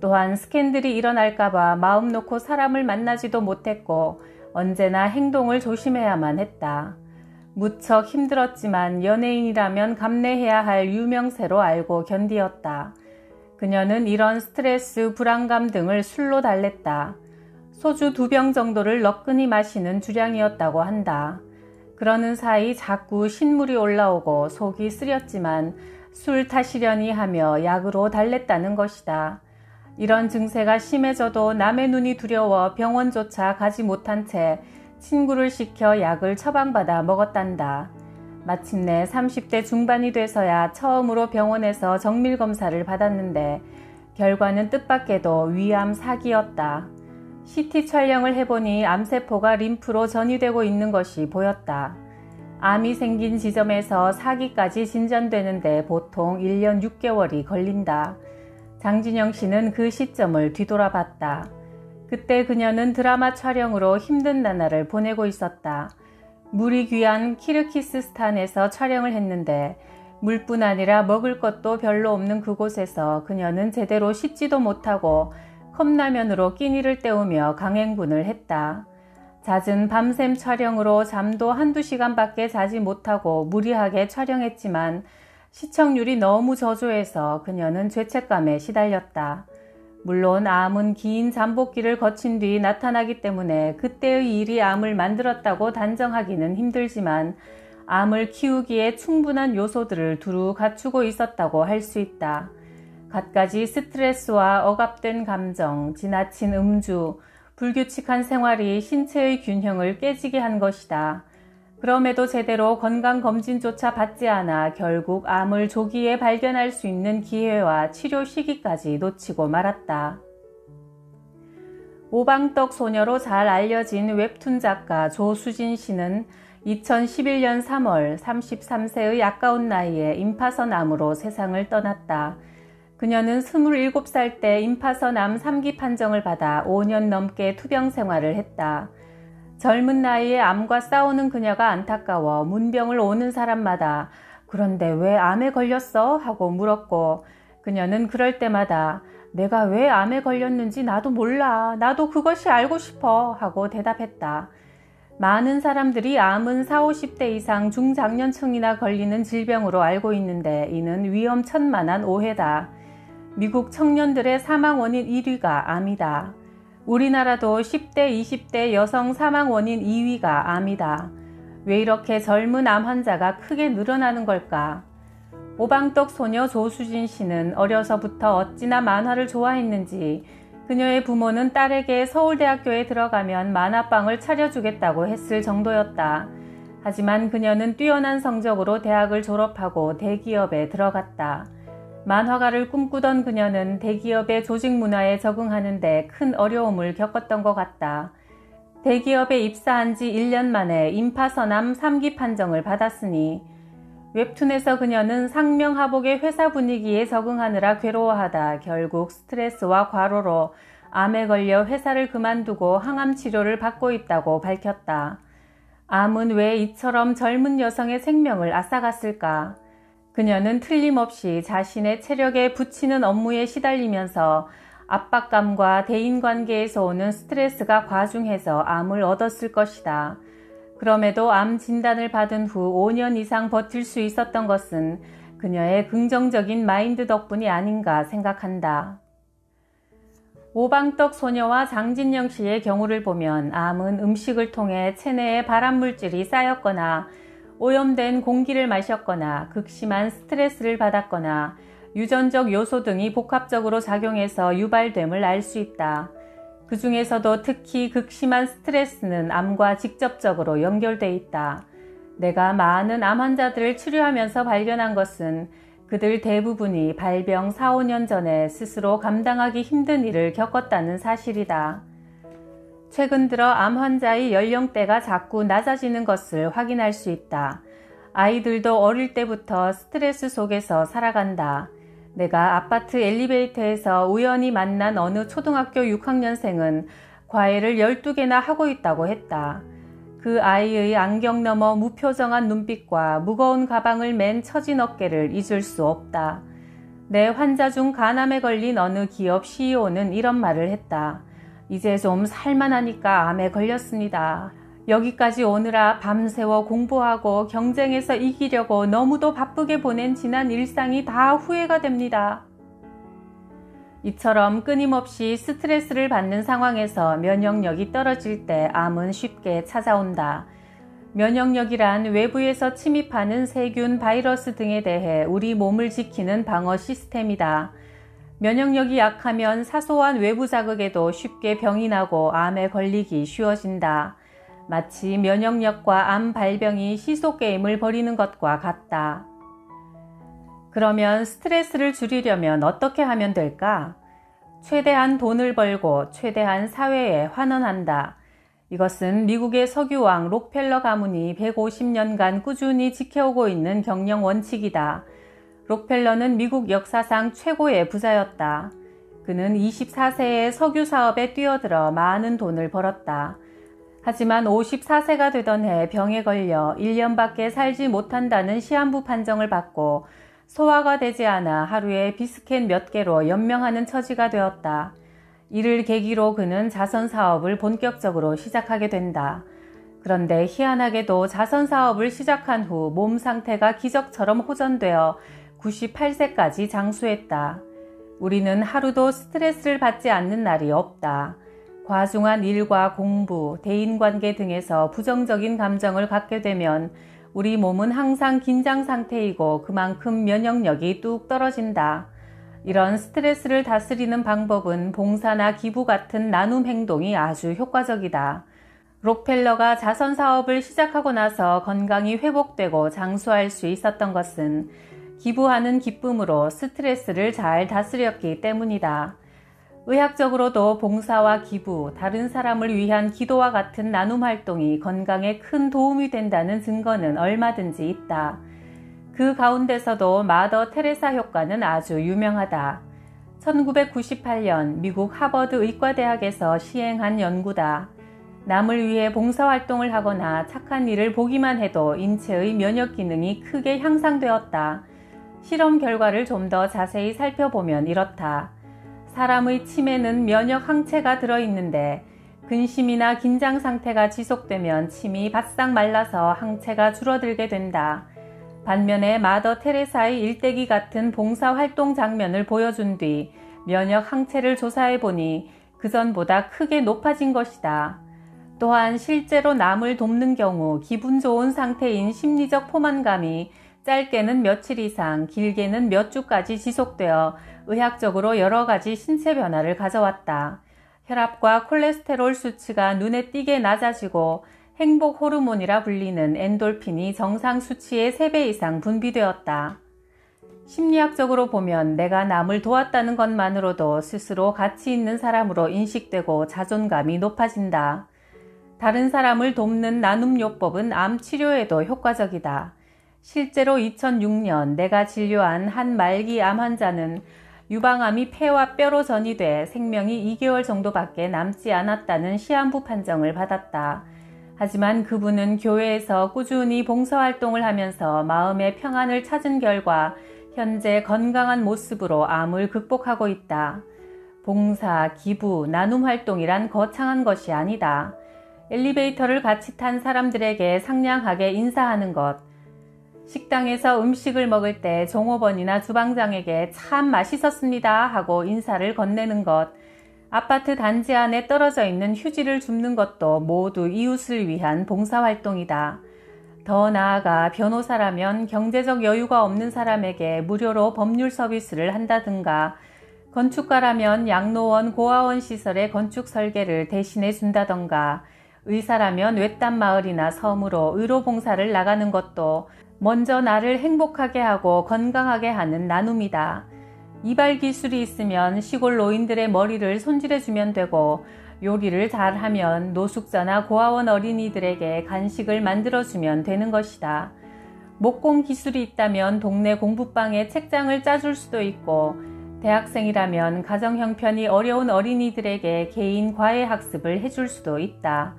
또한 스캔들이 일어날까봐 마음 놓고 사람을 만나지도 못했고 언제나 행동을 조심해야만 했다. 무척 힘들었지만 연예인이라면 감내해야 할 유명세로 알고 견디었다. 그녀는 이런 스트레스, 불안감 등을 술로 달랬다. 소주 2병 정도를 너끈히 마시는 주량이었다고 한다. 그러는 사이 자꾸 신물이 올라오고 속이 쓰렸지만 술 타시려니 하며 약으로 달랬다는 것이다. 이런 증세가 심해져도 남의 눈이 두려워 병원조차 가지 못한 채 친구를 시켜 약을 처방받아 먹었단다. 마침내 30대 중반이 돼서야 처음으로 병원에서 정밀검사를 받았는데 결과는 뜻밖에도 위암 4기였다. CT 촬영을 해보니 암세포가 림프로 전이되고 있는 것이 보였다. 암이 생긴 지점에서 4기까지 진전되는데 보통 1년 6개월이 걸린다. 장진영 씨는 그 시점을 뒤돌아봤다. 그때 그녀는 드라마 촬영으로 힘든 나날을 보내고 있었다. 물이 귀한 키르기스스탄에서 촬영을 했는데 물뿐 아니라 먹을 것도 별로 없는 그곳에서 그녀는 제대로 씻지도 못하고 컵라면으로 끼니를 때우며 강행군을 했다. 잦은 밤샘 촬영으로 잠도 한두 시간밖에 자지 못하고 무리하게 촬영했지만 시청률이 너무 저조해서 그녀는 죄책감에 시달렸다. 물론 암은 긴 잠복기를 거친 뒤 나타나기 때문에 그때의 일이 암을 만들었다고 단정하기는 힘들지만 암을 키우기에 충분한 요소들을 두루 갖추고 있었다고 할 수 있다. 갖가지 스트레스와 억압된 감정, 지나친 음주, 불규칙한 생활이 신체의 균형을 깨지게 한 것이다. 그럼에도 제대로 건강검진조차 받지 않아 결국 암을 조기에 발견할 수 있는 기회와 치료 시기까지 놓치고 말았다. 오방떡 소녀로 잘 알려진 웹툰 작가 조수진 씨는 2011년 3월 33세의 아까운 나이에 임파선 암으로 세상을 떠났다. 그녀는 27살 때 임파선 암 3기 판정을 받아 5년 넘게 투병 생활을 했다. 젊은 나이에 암과 싸우는 그녀가 안타까워 문병을 오는 사람마다 "그런데 왜 암에 걸렸어?" 하고 물었고, 그녀는 그럴 때마다 "내가 왜 암에 걸렸는지 나도 몰라. 나도 그것이 알고 싶어." 하고 대답했다. 많은 사람들이 암은 40, 50대 이상 중장년층이나 걸리는 질병으로 알고 있는데 이는 위험천만한 오해다. 미국 청년들의 사망 원인 1위가 암이다. 우리나라도 10대, 20대 여성 사망 원인 2위가 암이다. 왜 이렇게 젊은 암 환자가 크게 늘어나는 걸까? 오방떡 소녀 조수진 씨는 어려서부터 어찌나 만화를 좋아했는지 그녀의 부모는 딸에게 서울대학교에 들어가면 만화방을 차려주겠다고 했을 정도였다. 하지만 그녀는 뛰어난 성적으로 대학을 졸업하고 대기업에 들어갔다. 만화가를 꿈꾸던 그녀는 대기업의 조직 문화에 적응하는 데 큰 어려움을 겪었던 것 같다. 대기업에 입사한 지 1년 만에 임파선암 3기 판정을 받았으니 웹툰에서 그녀는 상명하복의 회사 분위기에 적응하느라 괴로워하다 결국 스트레스와 과로로 암에 걸려 회사를 그만두고 항암 치료를 받고 있다고 밝혔다. 암은 왜 이처럼 젊은 여성의 생명을 앗아갔을까? 그녀는 틀림없이 자신의 체력에 부치는 업무에 시달리면서 압박감과 대인관계에서 오는 스트레스가 과중해서 암을 얻었을 것이다. 그럼에도 암 진단을 받은 후 5년 이상 버틸 수 있었던 것은 그녀의 긍정적인 마인드 덕분이 아닌가 생각한다. 오방떡 소녀와 장진영 씨의 경우를 보면 암은 음식을 통해 체내에 발암물질이 쌓였거나 오염된 공기를 마셨거나 극심한 스트레스를 받았거나 유전적 요소 등이 복합적으로 작용해서 유발됨을 알 수 있다. 그 중에서도 특히 극심한 스트레스는 암과 직접적으로 연결돼 있다. 내가 많은 암 환자들을 치료하면서 발견한 것은 그들 대부분이 발병 4, 5년 전에 스스로 감당하기 힘든 일을 겪었다는 사실이다. 최근 들어 암 환자의 연령대가 자꾸 낮아지는 것을 확인할 수 있다. 아이들도 어릴 때부터 스트레스 속에서 살아간다. 내가 아파트 엘리베이터에서 우연히 만난 어느 초등학교 6학년생은 과외를 12개나 하고 있다고 했다. 그 아이의 안경 너머 무표정한 눈빛과 무거운 가방을 맨 처진 어깨를 잊을 수 없다. 내 환자 중 간암에 걸린 어느 기업 CEO는 이런 말을 했다. 이제 좀 살만하니까 암에 걸렸습니다. 여기까지 오느라 밤새워 공부하고 경쟁에서 이기려고 너무도 바쁘게 보낸 지난 일상이 다 후회가 됩니다. 이처럼 끊임없이 스트레스를 받는 상황에서 면역력이 떨어질 때 암은 쉽게 찾아온다. 면역력이란 외부에서 침입하는 세균, 바이러스 등에 대해 우리 몸을 지키는 방어 시스템이다. 면역력이 약하면 사소한 외부 자극에도 쉽게 병이 나고 암에 걸리기 쉬워진다. 마치 면역력과 암 발병이 시소 게임을 벌이는 것과 같다. 그러면 스트레스를 줄이려면 어떻게 하면 될까? 최대한 돈을 벌고 최대한 사회에 환원한다. 이것은 미국의 석유왕 록펠러 가문이 150년간 꾸준히 지켜오고 있는 경영 원칙이다. 록펠러는 미국 역사상 최고의 부자였다. 그는 24세에 석유 사업에 뛰어들어 많은 돈을 벌었다. 하지만 54세가 되던 해 병에 걸려 1년밖에 살지 못한다는 시한부 판정을 받고 소화가 되지 않아 하루에 비스켓 몇 개로 연명하는 처지가 되었다. 이를 계기로 그는 자선 사업을 본격적으로 시작하게 된다. 그런데 희한하게도 자선 사업을 시작한 후 몸 상태가 기적처럼 호전되어 98세까지 장수했다. 우리는 하루도 스트레스를 받지 않는 날이 없다. 과중한 일과 공부, 대인관계 등에서 부정적인 감정을 갖게 되면 우리 몸은 항상 긴장 상태이고 그만큼 면역력이 뚝 떨어진다. 이런 스트레스를 다스리는 방법은 봉사나 기부 같은 나눔 행동이 아주 효과적이다. 록펠러가 자선 사업을 시작하고 나서 건강이 회복되고 장수할 수 있었던 것은 기부하는 기쁨으로 스트레스를 잘 다스렸기 때문이다. 의학적으로도 봉사와 기부, 다른 사람을 위한 기도와 같은 나눔 활동이 건강에 큰 도움이 된다는 증거는 얼마든지 있다. 그 가운데서도 마더 테레사 효과는 아주 유명하다. 1998년 미국 하버드 의과대학에서 시행한 연구다. 남을 위해 봉사활동을 하거나 착한 일을 보기만 해도 인체의 면역 기능이 크게 향상되었다. 실험 결과를 좀 더 자세히 살펴보면 이렇다. 사람의 침에는 면역 항체가 들어있는데 근심이나 긴장 상태가 지속되면 침이 바싹 말라서 항체가 줄어들게 된다. 반면에 마더 테레사의 일대기 같은 봉사활동 장면을 보여준 뒤 면역 항체를 조사해보니 그전보다 크게 높아진 것이다. 또한 실제로 남을 돕는 경우 기분 좋은 상태인 심리적 포만감이 짧게는 며칠 이상, 길게는 몇 주까지 지속되어 의학적으로 여러 가지 신체 변화를 가져왔다. 혈압과 콜레스테롤 수치가 눈에 띄게 낮아지고 행복 호르몬이라 불리는 엔돌핀이 정상 수치의 3배 이상 분비되었다. 심리학적으로 보면 내가 남을 도왔다는 것만으로도 스스로 가치 있는 사람으로 인식되고 자존감이 높아진다. 다른 사람을 돕는 나눔요법은 암 치료에도 효과적이다. 실제로 2006년 내가 진료한 한 말기 암 환자는 유방암이 폐와 뼈로 전이돼 생명이 2개월 정도밖에 남지 않았다는 시한부 판정을 받았다. 하지만 그분은 교회에서 꾸준히 봉사활동을 하면서 마음의 평안을 찾은 결과 현재 건강한 모습으로 암을 극복하고 있다. 봉사, 기부, 나눔 활동이란 거창한 것이 아니다. 엘리베이터를 같이 탄 사람들에게 상냥하게 인사하는 것, 식당에서 음식을 먹을 때 종업원이나 주방장에게 참 맛있었습니다 하고 인사를 건네는 것, 아파트 단지 안에 떨어져 있는 휴지를 줍는 것도 모두 이웃을 위한 봉사활동이다. 더 나아가 변호사라면 경제적 여유가 없는 사람에게 무료로 법률 서비스를 한다든가, 건축가라면 양로원, 고아원 시설의 건축 설계를 대신해 준다던가, 의사라면 외딴 마을이나 섬으로 의료봉사를 나가는 것도 먼저 나를 행복하게 하고 건강하게 하는 나눔이다. 이발 기술이 있으면 시골 노인들의 머리를 손질해주면 되고, 요리를 잘하면 노숙자나 고아원 어린이들에게 간식을 만들어주면 되는 것이다. 목공 기술이 있다면 동네 공부방에 책장을 짜줄 수도 있고, 대학생이라면 가정 형편이 어려운 어린이들에게 개인 과외 학습을 해줄 수도 있다.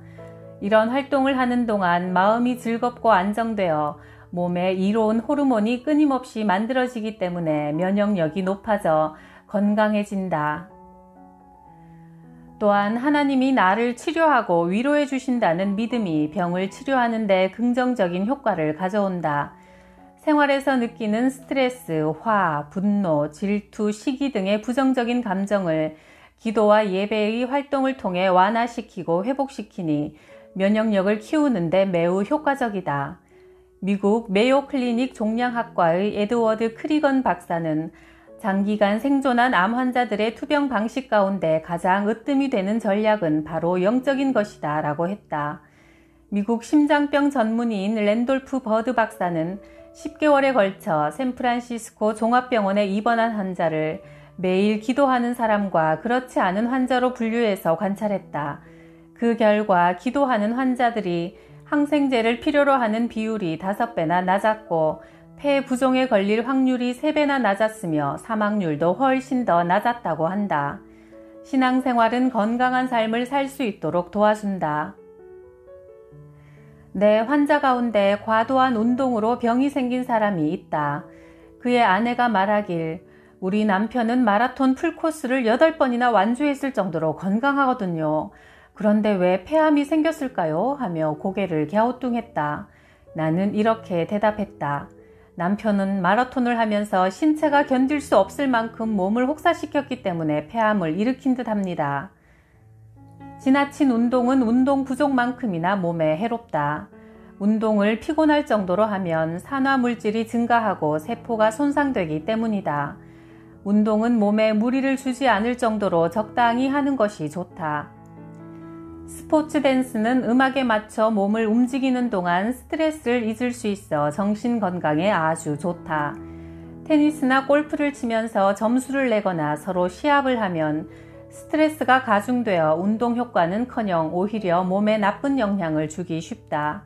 이런 활동을 하는 동안 마음이 즐겁고 안정되어 몸에 이로운 호르몬이 끊임없이 만들어지기 때문에 면역력이 높아져 건강해진다. 또한 하나님이 나를 치료하고 위로해 주신다는 믿음이 병을 치료하는 데 긍정적인 효과를 가져온다. 생활에서 느끼는 스트레스, 화, 분노, 질투, 시기 등의 부정적인 감정을 기도와 예배의 활동을 통해 완화시키고 회복시키니 면역력을 키우는 데 매우 효과적이다. 미국 메요 클리닉 종양학과의 에드워드 크리건 박사는 장기간 생존한 암 환자들의 투병 방식 가운데 가장 으뜸이 되는 전략은 바로 영적인 것이다 라고 했다. 미국 심장병 전문의인 랜돌프 버드 박사는 10개월에 걸쳐 샌프란시스코 종합병원에 입원한 환자를 매일 기도하는 사람과 그렇지 않은 환자로 분류해서 관찰했다. 그 결과 기도하는 환자들이 항생제를 필요로 하는 비율이 5배나 낮았고 폐 부종에 걸릴 확률이 3배나 낮았으며 사망률도 훨씬 더 낮았다고 한다. 신앙생활은 건강한 삶을 살 수 있도록 도와준다. 내 환자 가운데 과도한 운동으로 병이 생긴 사람이 있다. 그의 아내가 말하길, 우리 남편은 마라톤 풀코스를 8번이나 완주했을 정도로 건강하거든요. 그런데 왜 폐암이 생겼을까요? 하며 고개를 갸우뚱했다. 나는 이렇게 대답했다. 남편은 마라톤을 하면서 신체가 견딜 수 없을 만큼 몸을 혹사시켰기 때문에 폐암을 일으킨 듯 합니다. 지나친 운동은 운동 부족만큼이나 몸에 해롭다. 운동을 피곤할 정도로 하면 산화물질이 증가하고 세포가 손상되기 때문이다. 운동은 몸에 무리를 주지 않을 정도로 적당히 하는 것이 좋다. 스포츠 댄스는 음악에 맞춰 몸을 움직이는 동안 스트레스를 잊을 수 있어 정신 건강에 아주 좋다. 테니스나 골프를 치면서 점수를 내거나 서로 시합을 하면 스트레스가 가중되어 운동 효과는커녕 오히려 몸에 나쁜 영향을 주기 쉽다.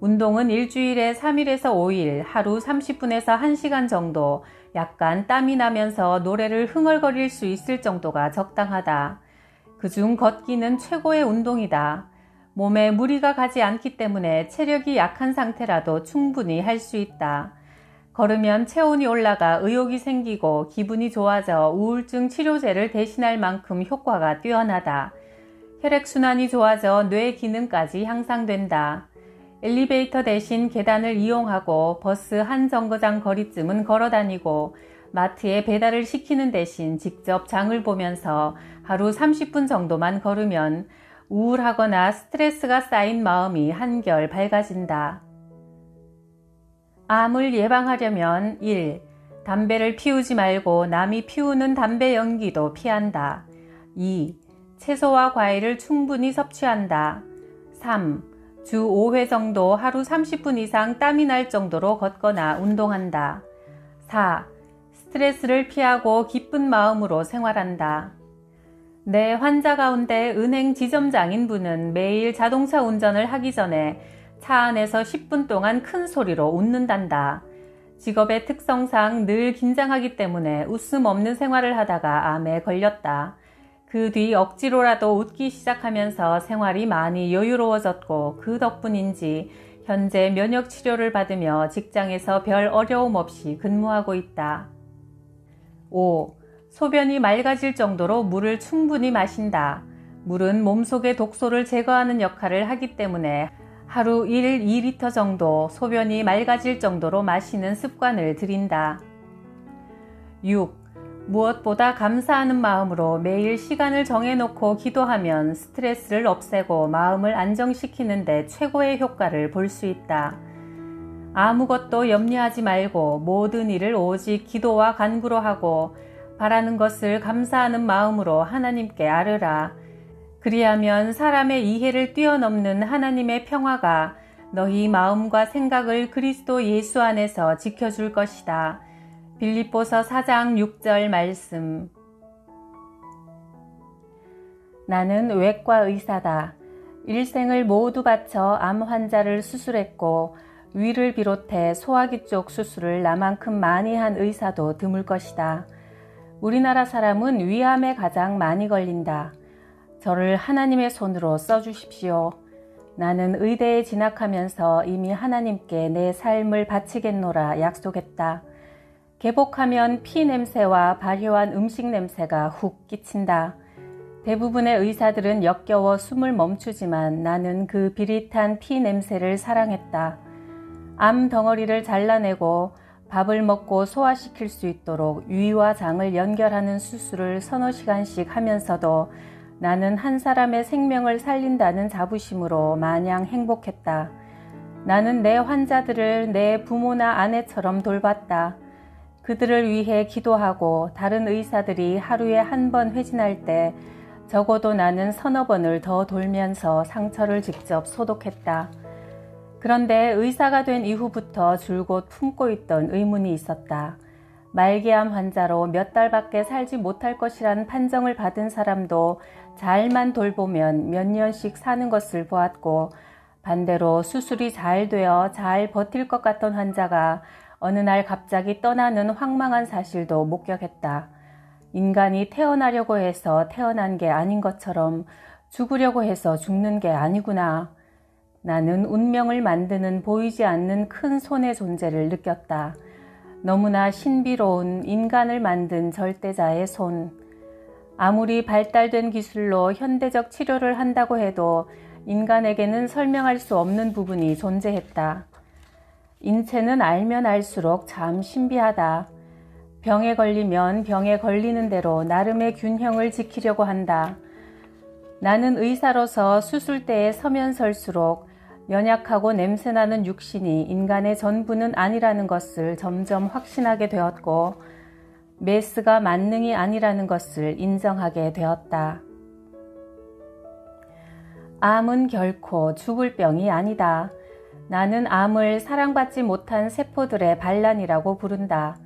운동은 일주일에 3일에서 5일, 하루 30분에서 1시간 정도 약간 땀이 나면서 노래를 흥얼거릴 수 있을 정도가 적당하다. 그중 걷기는 최고의 운동이다. 몸에 무리가 가지 않기 때문에 체력이 약한 상태라도 충분히 할 수 있다. 걸으면 체온이 올라가 의욕이 생기고 기분이 좋아져 우울증 치료제를 대신할 만큼 효과가 뛰어나다. 혈액순환이 좋아져 뇌 기능까지 향상된다. 엘리베이터 대신 계단을 이용하고 버스 한 정거장 거리쯤은 걸어다니고 마트에 배달을 시키는 대신 직접 장을 보면서 하루 30분 정도만 걸으면 우울하거나 스트레스가 쌓인 마음이 한결 밝아진다. 암을 예방하려면 1. 담배를 피우지 말고 남이 피우는 담배 연기도 피한다. 2. 채소와 과일을 충분히 섭취한다. 3. 주 5회 정도 하루 30분 이상 땀이 날 정도로 걷거나 운동한다. 4. 스트레스를 피하고 기쁜 마음으로 생활한다. 내 환자 가운데 은행 지점장인 분은 매일 자동차 운전을 하기 전에 차 안에서 10분 동안 큰 소리로 웃는단다. 직업의 특성상 늘 긴장하기 때문에 웃음 없는 생활을 하다가 암에 걸렸다. 그 뒤 억지로라도 웃기 시작하면서 생활이 많이 여유로워졌고 그 덕분인지 현재 면역 치료를 받으며 직장에서 별 어려움 없이 근무하고 있다. 5. 소변이 맑아질 정도로 물을 충분히 마신다. 물은 몸속의 독소를 제거하는 역할을 하기 때문에 하루 1, 2리터 정도 소변이 맑아질 정도로 마시는 습관을 들인다. 6. 무엇보다 감사하는 마음으로 매일 시간을 정해놓고 기도하면 스트레스를 없애고 마음을 안정시키는 데 최고의 효과를 볼 수 있다. 아무것도 염려하지 말고 모든 일을 오직 기도와 간구로 하고 바라는 것을 감사하는 마음으로 하나님께 아뢰라. 그리하면 사람의 이해를 뛰어넘는 하나님의 평화가 너희 마음과 생각을 그리스도 예수 안에서 지켜줄 것이다. 빌립보서 4장 6절 말씀. 나는 외과 의사다. 일생을 모두 바쳐 암 환자를 수술했고 위를 비롯해 소화기 쪽 수술을 나만큼 많이 한 의사도 드물 것이다. 우리나라 사람은 위암에 가장 많이 걸린다. 저를 하나님의 손으로 써주십시오. 나는 의대에 진학하면서 이미 하나님께 내 삶을 바치겠노라 약속했다. 개복하면 피 냄새와 발효한 음식 냄새가 훅 끼친다. 대부분의 의사들은 역겨워 숨을 멈추지만 나는 그 비릿한 피 냄새를 사랑했다. 암 덩어리를 잘라내고 밥을 먹고 소화시킬 수 있도록 위와 장을 연결하는 수술을 서너 시간씩 하면서도 나는 한 사람의 생명을 살린다는 자부심으로 마냥 행복했다. 나는 내 환자들을 내 부모나 아내처럼 돌봤다. 그들을 위해 기도하고 다른 의사들이 하루에 한 번 회진할 때 적어도 나는 서너 번을 더 돌면서 상처를 직접 소독했다. 그런데 의사가 된 이후부터 줄곧 품고 있던 의문이 있었다. 말기암 환자로 몇 달밖에 살지 못할 것이란 판정을 받은 사람도 잘만 돌보면 몇 년씩 사는 것을 보았고, 반대로 수술이 잘 되어 잘 버틸 것 같던 환자가 어느 날 갑자기 떠나는 황망한 사실도 목격했다. 인간이 태어나려고 해서 태어난 게 아닌 것처럼 죽으려고 해서 죽는 게 아니구나. 나는 운명을 만드는 보이지 않는 큰 손의 존재를 느꼈다. 너무나 신비로운 인간을 만든 절대자의 손. 아무리 발달된 기술로 현대적 치료를 한다고 해도 인간에게는 설명할 수 없는 부분이 존재했다. 인체는 알면 알수록 참 신비하다. 병에 걸리면 병에 걸리는 대로 나름의 균형을 지키려고 한다. 나는 의사로서 수술대에 서면 설수록 연약하고 냄새나는 육신이 인간의 전부는 아니라는 것을 점점 확신하게 되었고, 메스가 만능이 아니라는 것을 인정하게 되었다. 암은 결코 죽을 병이 아니다. 나는 암을 사랑받지 못한 세포들의 반란이라고 부른다.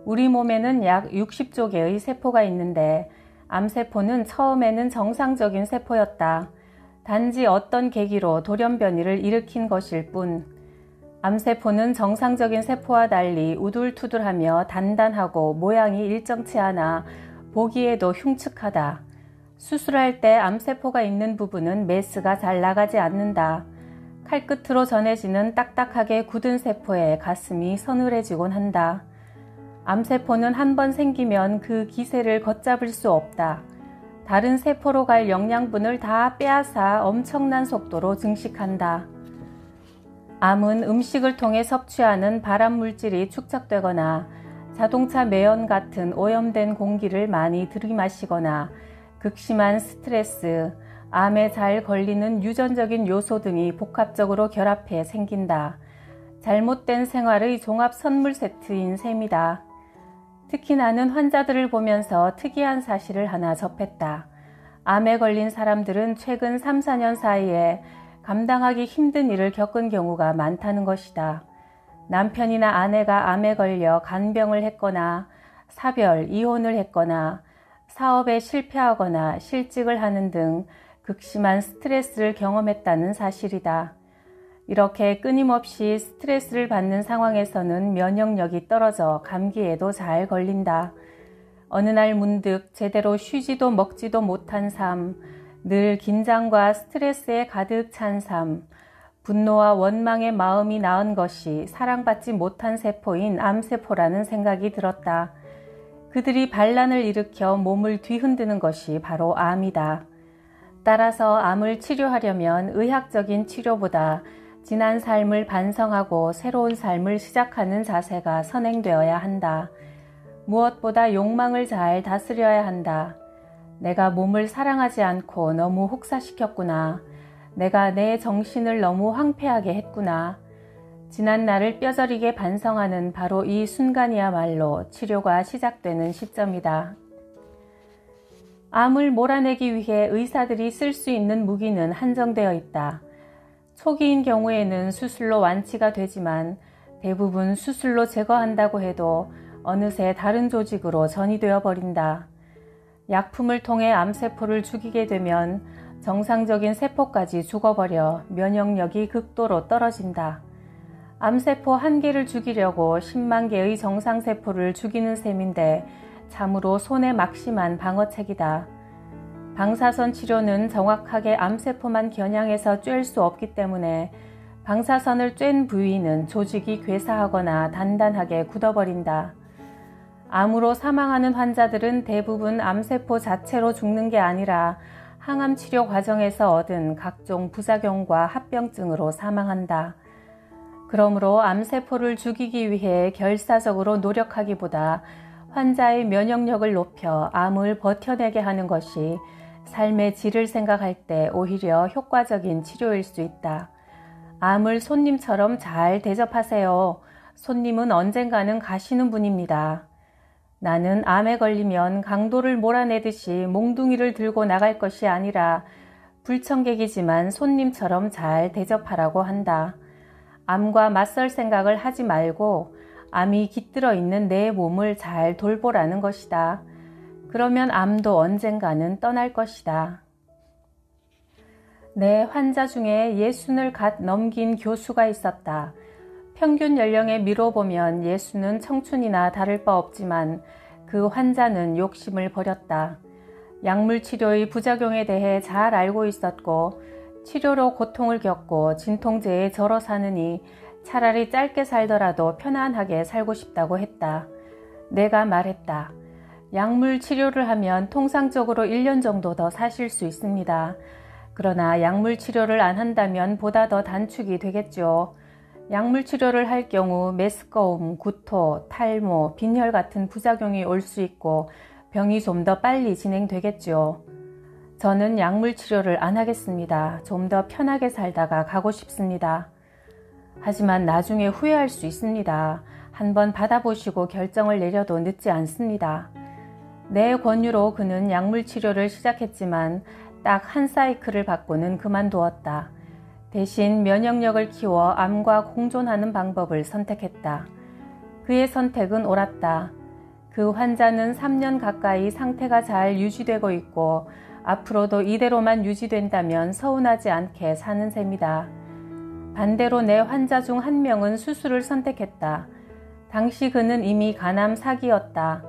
우리 몸에는 약 60조 개의 세포가 있는데 암세포는 처음에는 정상적인 세포였다. 단지 어떤 계기로 돌연변이를 일으킨 것일 뿐. 암세포는 정상적인 세포와 달리 우둘투둘하며 단단하고 모양이 일정치 않아 보기에도 흉측하다. 수술할 때 암세포가 있는 부분은 메스가 잘 나가지 않는다. 칼끝으로 전해지는 딱딱하게 굳은 세포에 가슴이 서늘해지곤 한다. 암세포는 한 번 생기면 그 기세를 걷잡을 수 없다. 다른 세포로 갈 영양분을 다 빼앗아 엄청난 속도로 증식한다. 암은 음식을 통해 섭취하는 발암물질이 축적되거나 자동차 매연 같은 오염된 공기를 많이 들이마시거나 극심한 스트레스, 암에 잘 걸리는 유전적인 요소 등이 복합적으로 결합해 생긴다. 잘못된 생활의 종합 선물 세트인 셈이다. 특히 나는 환자들을 보면서 특이한 사실을 하나 접했다. 암에 걸린 사람들은 최근 3, 4년 사이에 감당하기 힘든 일을 겪은 경우가 많다는 것이다. 남편이나 아내가 암에 걸려 간병을 했거나 사별, 이혼을 했거나 사업에 실패하거나 실직을 하는 등 극심한 스트레스를 경험했다는 사실이다. 이렇게 끊임없이 스트레스를 받는 상황에서는 면역력이 떨어져 감기에도 잘 걸린다. 어느 날 문득 제대로 쉬지도 먹지도 못한 삶, 늘 긴장과 스트레스에 가득 찬 삶, 분노와 원망의 마음이 낳은 것이 사랑받지 못한 세포인 암세포라는 생각이 들었다. 그들이 반란을 일으켜 몸을 뒤흔드는 것이 바로 암이다. 따라서 암을 치료하려면 의학적인 치료보다 지난 삶을 반성하고 새로운 삶을 시작하는 자세가 선행되어야 한다. 무엇보다 욕망을 잘 다스려야 한다. 내가 몸을 사랑하지 않고 너무 혹사시켰구나. 내가 내 정신을 너무 황폐하게 했구나. 지난 날을 뼈저리게 반성하는 바로 이 순간이야말로 치료가 시작되는 시점이다. 암을 몰아내기 위해 의사들이 쓸 수 있는 무기는 한정되어 있다. 초기인 경우에는 수술로 완치가 되지만 대부분 수술로 제거한다고 해도 어느새 다른 조직으로 전이되어 버린다. 약품을 통해 암세포를 죽이게 되면 정상적인 세포까지 죽어버려 면역력이 극도로 떨어진다. 암세포 한 개를 죽이려고 10만 개의 정상세포를 죽이는 셈인데 참으로 손에 막심한 방어책이다. 방사선 치료는 정확하게 암세포만 겨냥해서 쬐을 수 없기 때문에 방사선을 쬐은 부위는 조직이 괴사하거나 단단하게 굳어버린다. 암으로 사망하는 환자들은 대부분 암세포 자체로 죽는 게 아니라 항암 치료 과정에서 얻은 각종 부작용과 합병증으로 사망한다. 그러므로 암세포를 죽이기 위해 결사적으로 노력하기보다 환자의 면역력을 높여 암을 버텨내게 하는 것이 삶의 질을 생각할 때 오히려 효과적인 치료일 수 있다. 암을 손님처럼 잘 대접하세요. 손님은 언젠가는 가시는 분입니다. 나는 암에 걸리면 강도를 몰아내듯이 몽둥이를 들고 나갈 것이 아니라 불청객이지만 손님처럼 잘 대접하라고 한다. 암과 맞설 생각을 하지 말고 암이 깃들어 있는 내 몸을 잘 돌보라는 것이다. 그러면 암도 언젠가는 떠날 것이다. 내 환자 중에 60을 갓 넘긴 교수가 있었다. 평균 연령에 미뤄보면 예수는 청춘이나 다를 바 없지만 그 환자는 욕심을 버렸다. 약물 치료의 부작용에 대해 잘 알고 있었고 치료로 고통을 겪고 진통제에 절어 사느니 차라리 짧게 살더라도 편안하게 살고 싶다고 했다. 내가 말했다. 약물 치료를 하면 통상적으로 1년 정도 더 사실 수 있습니다. 그러나 약물 치료를 안 한다면 보다 더 단축이 되겠죠. 약물 치료를 할 경우 메스꺼움, 구토, 탈모, 빈혈 같은 부작용이 올 수 있고 병이 좀 더 빨리 진행되겠죠. 저는 약물 치료를 안 하겠습니다. 좀 더 편하게 살다가 가고 싶습니다. 하지만 나중에 후회할 수 있습니다. 한번 받아보시고 결정을 내려도 늦지 않습니다. 내 권유로 그는 약물 치료를 시작했지만 딱 한 사이클을 받고는 그만두었다. 대신 면역력을 키워 암과 공존하는 방법을 선택했다. 그의 선택은 옳았다. 그 환자는 3년 가까이 상태가 잘 유지되고 있고 앞으로도 이대로만 유지된다면 서운하지 않게 사는 셈이다. 반대로 내 환자 중 한 명은 수술을 선택했다. 당시 그는 이미 간암 4기였다.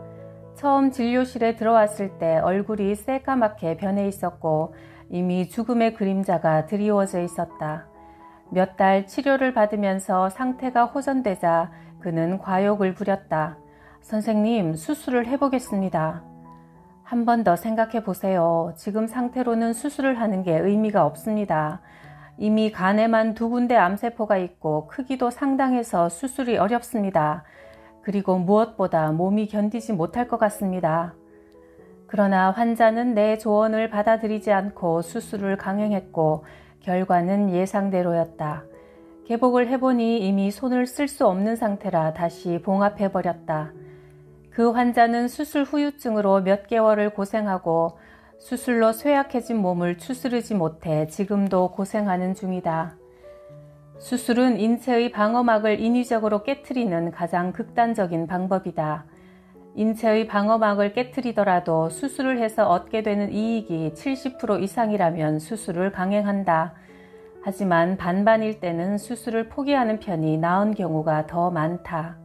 처음 진료실에 들어왔을 때 얼굴이 새까맣게 변해 있었고 이미 죽음의 그림자가 드리워져 있었다. 몇 달 치료를 받으면서 상태가 호전되자 그는 과욕을 부렸다. 선생님, 수술을 해보겠습니다. 한 번 더 생각해 보세요. 지금 상태로는 수술을 하는 게 의미가 없습니다. 이미 간에만 2군데 암세포가 있고 크기도 상당해서 수술이 어렵습니다. 그리고 무엇보다 몸이 견디지 못할 것 같습니다. 그러나 환자는 내 조언을 받아들이지 않고 수술을 강행했고 결과는 예상대로였다. 개복을 해보니 이미 손을 쓸 수 없는 상태라 다시 봉합해버렸다. 그 환자는 수술 후유증으로 몇 개월을 고생하고 수술로 쇠약해진 몸을 추스르지 못해 지금도 고생하는 중이다. 수술은 인체의 방어막을 인위적으로 깨트리는 가장 극단적인 방법이다. 인체의 방어막을 깨트리더라도 수술을 해서 얻게 되는 이익이 70% 이상이라면 수술을 강행한다. 하지만 반반일 때는 수술을 포기하는 편이 나은 경우가 더 많다.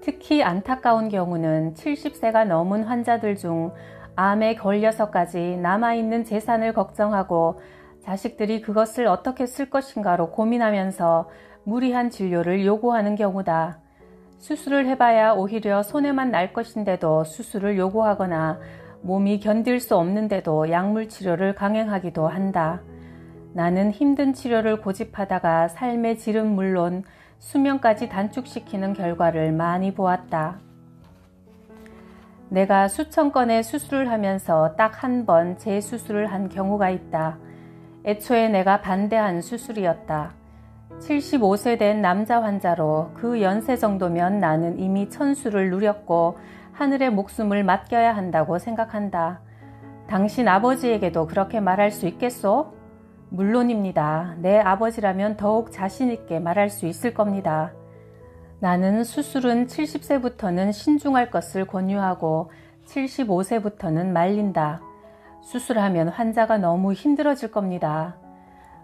특히 안타까운 경우는 70세가 넘은 환자들 중 암에 걸려서까지 남아있는 재산을 걱정하고 자식들이 그것을 어떻게 쓸 것인가로 고민하면서 무리한 진료를 요구하는 경우다. 수술을 해봐야 오히려 손해만 날 것인데도 수술을 요구하거나 몸이 견딜 수 없는데도 약물 치료를 강행하기도 한다. 나는 힘든 치료를 고집하다가 삶의 질은 물론 수명까지 단축시키는 결과를 많이 보았다. 내가 수천 건의 수술을 하면서 딱 한 번 재수술을 한 경우가 있다. 애초에 내가 반대한 수술이었다. 75세 된 남자 환자로 그 연세 정도면 나는 이미 천수를 누렸고 하늘의 목숨을 맡겨야 한다고 생각한다. 당신 아버지에게도 그렇게 말할 수 있겠소? 물론입니다. 내 아버지라면 더욱 자신 있게 말할 수 있을 겁니다. 나는 수술은 70세부터는 신중할 것을 권유하고 75세부터는 말린다. 수술하면 환자가 너무 힘들어질 겁니다.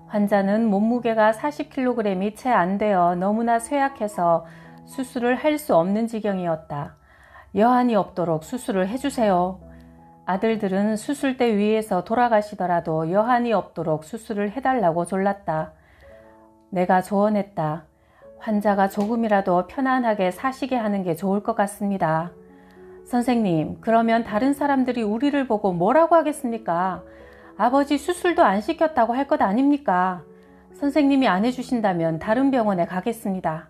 환자는 몸무게가 40kg이 채 안 되어 너무나 쇠약해서 수술을 할 수 없는 지경이었다. 여한이 없도록 수술을 해주세요. 아들들은 수술대 위에서 돌아가시더라도 여한이 없도록 수술을 해달라고 졸랐다. 내가 조언했다. 환자가 조금이라도 편안하게 사시게 하는 게 좋을 것 같습니다. 선생님, 그러면 다른 사람들이 우리를 보고 뭐라고 하겠습니까? 아버지 수술도 안 시켰다고 할 것 아닙니까? 선생님이 안 해주신다면 다른 병원에 가겠습니다.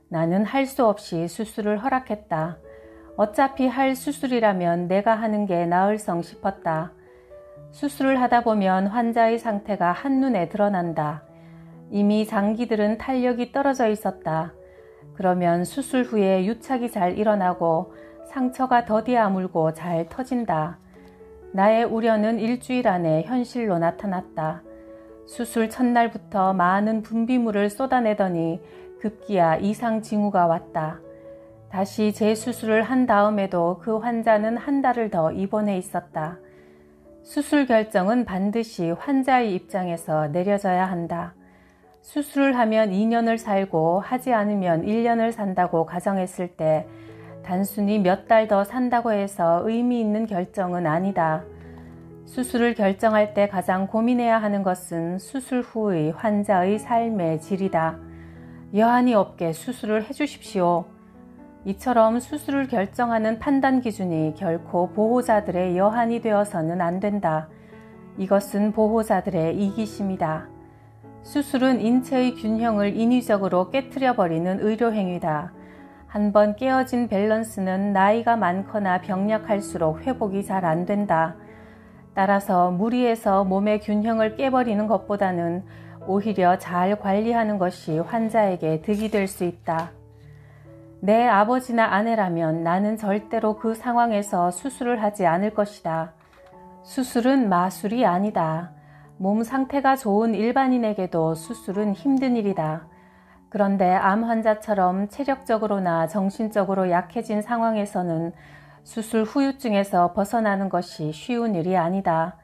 나는 할 수 없이 수술을 허락했다. 어차피 할 수술이라면 내가 하는 게 나을성 싶었다. 수술을 하다 보면 환자의 상태가 한눈에 드러난다. 이미 장기들은 탄력이 떨어져 있었다. 그러면 수술 후에 유착이 잘 일어나고 상처가 더디 아물고 잘 터진다. 나의 우려는 일주일 안에 현실로 나타났다. 수술 첫날부터 많은 분비물을 쏟아내더니 급기야 이상 징후가 왔다. 다시 재수술을 한 다음에도 그 환자는 한 달을 더 입원해 있었다. 수술 결정은 반드시 환자의 입장에서 내려져야 한다. 수술을 하면 2년을 살고 하지 않으면 1년을 산다고 가정했을 때 단순히 몇 달 더 산다고 해서 의미 있는 결정은 아니다. 수술을 결정할 때 가장 고민해야 하는 것은 수술 후의 환자의 삶의 질이다. 여한이 없게 수술을 해주십시오. 이처럼 수술을 결정하는 판단 기준이 결코 보호자들의 여한이 되어서는 안 된다. 이것은 보호자들의 이기심이다. 수술은 인체의 균형을 인위적으로 깨트려버리는 의료행위다. 한번 깨어진 밸런스는 나이가 많거나 병약할수록 회복이 잘 안 된다. 따라서 무리해서 몸의 균형을 깨버리는 것보다는 오히려 잘 관리하는 것이 환자에게 득이 될 수 있다. 내 아버지나 아내라면 나는 절대로 그 상황에서 수술을 하지 않을 것이다. 수술은 마술이 아니다. 몸 상태가 좋은 일반인에게도 수술은 힘든 일이다. 그런데 암 환자처럼 체력적으로나 정신적으로 약해진 상황에서는 수술 후유증에서 벗어나는 것이 쉬운 일이 아니다.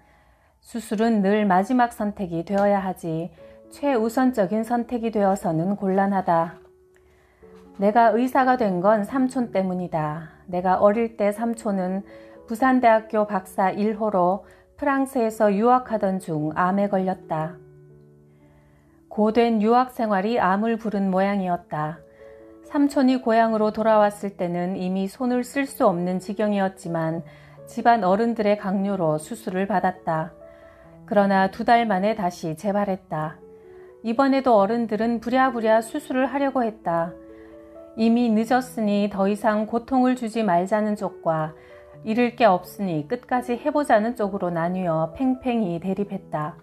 수술은 늘 마지막 선택이 되어야 하지 최우선적인 선택이 되어서는 곤란하다. 내가 의사가 된 건 삼촌 때문이다. 내가 어릴 때 삼촌은 부산대학교 박사 1호로 프랑스에서 유학하던 중 암에 걸렸다. 고된 유학 생활이 암을 부른 모양이었다. 삼촌이 고향으로 돌아왔을 때는 이미 손을 쓸 수 없는 지경이었지만 집안 어른들의 강요로 수술을 받았다. 그러나 2달 만에 다시 재발했다. 이번에도 어른들은 부랴부랴 수술을 하려고 했다. 이미 늦었으니 더 이상 고통을 주지 말자는 쪽과 잃을 게 없으니 끝까지 해보자는 쪽으로 나뉘어 팽팽히 대립했다.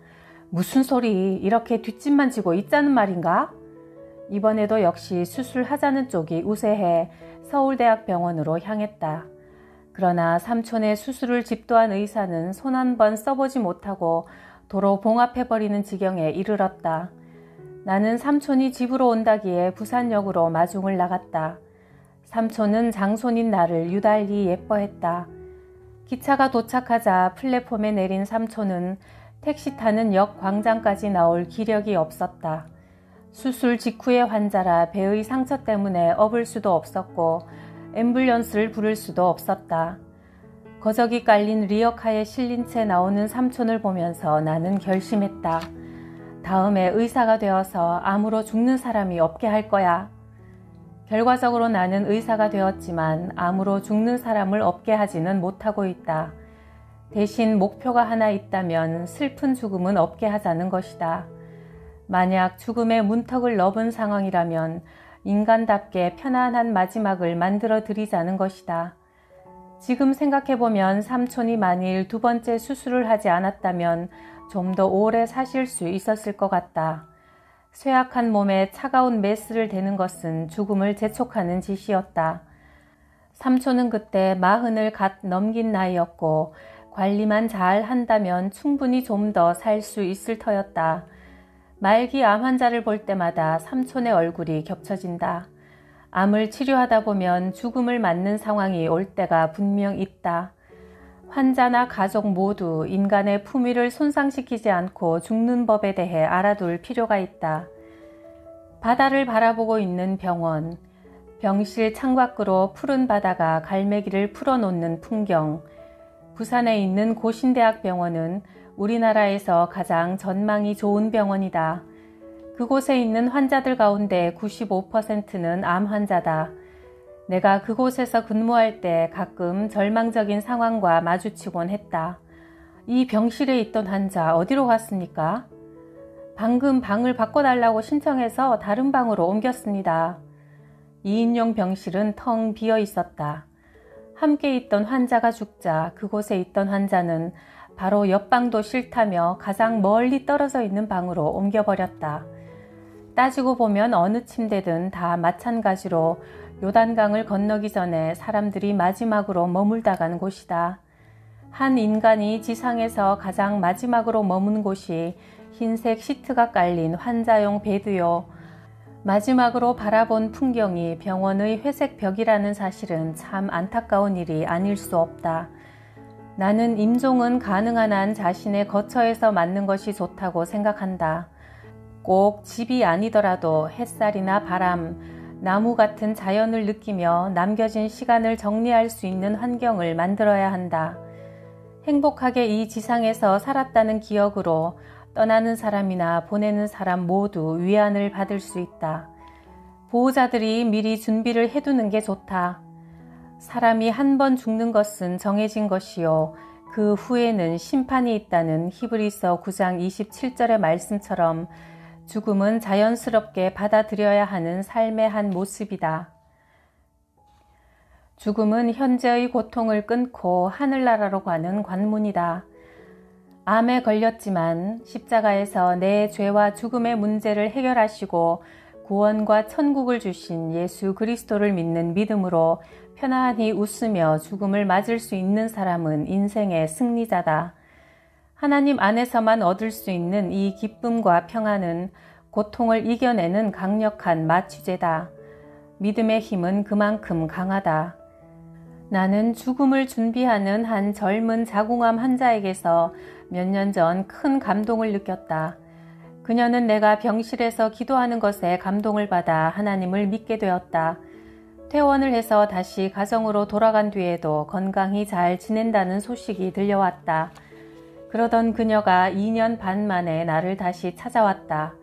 무슨 소리, 이렇게 뒷짐만 지고 있자는 말인가? 이번에도 역시 수술하자는 쪽이 우세해 서울대학병원으로 향했다. 그러나 삼촌의 수술을 집도한 의사는 손 한 번 써보지 못하고 도로 봉합해버리는 지경에 이르렀다. 나는 삼촌이 집으로 온다기에 부산역으로 마중을 나갔다. 삼촌은 장손인 나를 유달리 예뻐했다. 기차가 도착하자 플랫폼에 내린 삼촌은 택시 타는 역 광장까지 나올 기력이 없었다. 수술 직후의 환자라 배의 상처 때문에 업을 수도 없었고 앰뷸런스를 부를 수도 없었다. 거적이 깔린 리어카에 실린 채 나오는 삼촌을 보면서 나는 결심했다. 다음에 의사가 되어서 암으로 죽는 사람이 없게 할 거야. 결과적으로 나는 의사가 되었지만 암으로 죽는 사람을 없게 하지는 못하고 있다. 대신 목표가 하나 있다면 슬픈 죽음은 없게 하자는 것이다. 만약 죽음의 문턱을 넘은 상황이라면 인간답게 편안한 마지막을 만들어 드리자는 것이다. 지금 생각해보면 삼촌이 만일 2번째 수술을 하지 않았다면 좀 더 오래 사실 수 있었을 것 같다. 쇠약한 몸에 차가운 메스를 대는 것은 죽음을 재촉하는 짓이었다. 삼촌은 그때 40을 갓 넘긴 나이였고 관리만 잘 한다면 충분히 좀 더 살 수 있을 터였다. 말기 암 환자를 볼 때마다 삼촌의 얼굴이 겹쳐진다. 암을 치료하다 보면 죽음을 맞는 상황이 올 때가 분명 있다. 환자나 가족 모두 인간의 품위를 손상시키지 않고 죽는 법에 대해 알아둘 필요가 있다. 바다를 바라보고 있는 병원, 병실 창밖으로 푸른 바다가 갈매기를 풀어놓는 풍경, 부산에 있는 고신대학병원은 우리나라에서 가장 전망이 좋은 병원이다. 그곳에 있는 환자들 가운데 95%는 암 환자다. 내가 그곳에서 근무할 때 가끔 절망적인 상황과 마주치곤 했다. 이 병실에 있던 환자 어디로 갔습니까? 방금 방을 바꿔달라고 신청해서 다른 방으로 옮겼습니다. 2인용 병실은 텅 비어 있었다. 함께 있던 환자가 죽자 그곳에 있던 환자는 바로 옆방도 싫다며 가장 멀리 떨어져 있는 방으로 옮겨버렸다. 따지고 보면 어느 침대든 다 마찬가지로 요단강을 건너기 전에 사람들이 마지막으로 머물다 간 곳이다. 한 인간이 지상에서 가장 마지막으로 머문 곳이 흰색 시트가 깔린 환자용 베드요. 마지막으로 바라본 풍경이 병원의 회색 벽이라는 사실은 참 안타까운 일이 아닐 수 없다. 나는 임종은 가능한 한 자신의 거처에서 맞는 것이 좋다고 생각한다. 꼭 집이 아니더라도 햇살이나 바람, 나무 같은 자연을 느끼며 남겨진 시간을 정리할 수 있는 환경을 만들어야 한다. 행복하게 이 지상에서 살았다는 기억으로 떠나는 사람이나 보내는 사람 모두 위안을 받을 수 있다. 보호자들이 미리 준비를 해두는 게 좋다. 사람이 한 번 죽는 것은 정해진 것이요. 그 후에는 심판이 있다는 히브리서 9장 27절의 말씀처럼 죽음은 자연스럽게 받아들여야 하는 삶의 한 모습이다. 죽음은 현재의 고통을 끊고 하늘나라로 가는 관문이다. 암에 걸렸지만 십자가에서 내 죄와 죽음의 문제를 해결하시고 구원과 천국을 주신 예수 그리스도를 믿는 믿음으로 편안히 웃으며 죽음을 맞을 수 있는 사람은 인생의 승리자다. 하나님 안에서만 얻을 수 있는 이 기쁨과 평안은 고통을 이겨내는 강력한 마취제다. 믿음의 힘은 그만큼 강하다. 나는 죽음을 준비하는 한 젊은 자궁암 환자에게서 몇 년 전 큰 감동을 느꼈다. 그녀는 내가 병실에서 기도하는 것에 감동을 받아 하나님을 믿게 되었다. 퇴원을 해서 다시 가정으로 돌아간 뒤에도 건강히 잘 지낸다는 소식이 들려왔다. 그러던 그녀가 2년 반 만에 나를 다시 찾아왔다.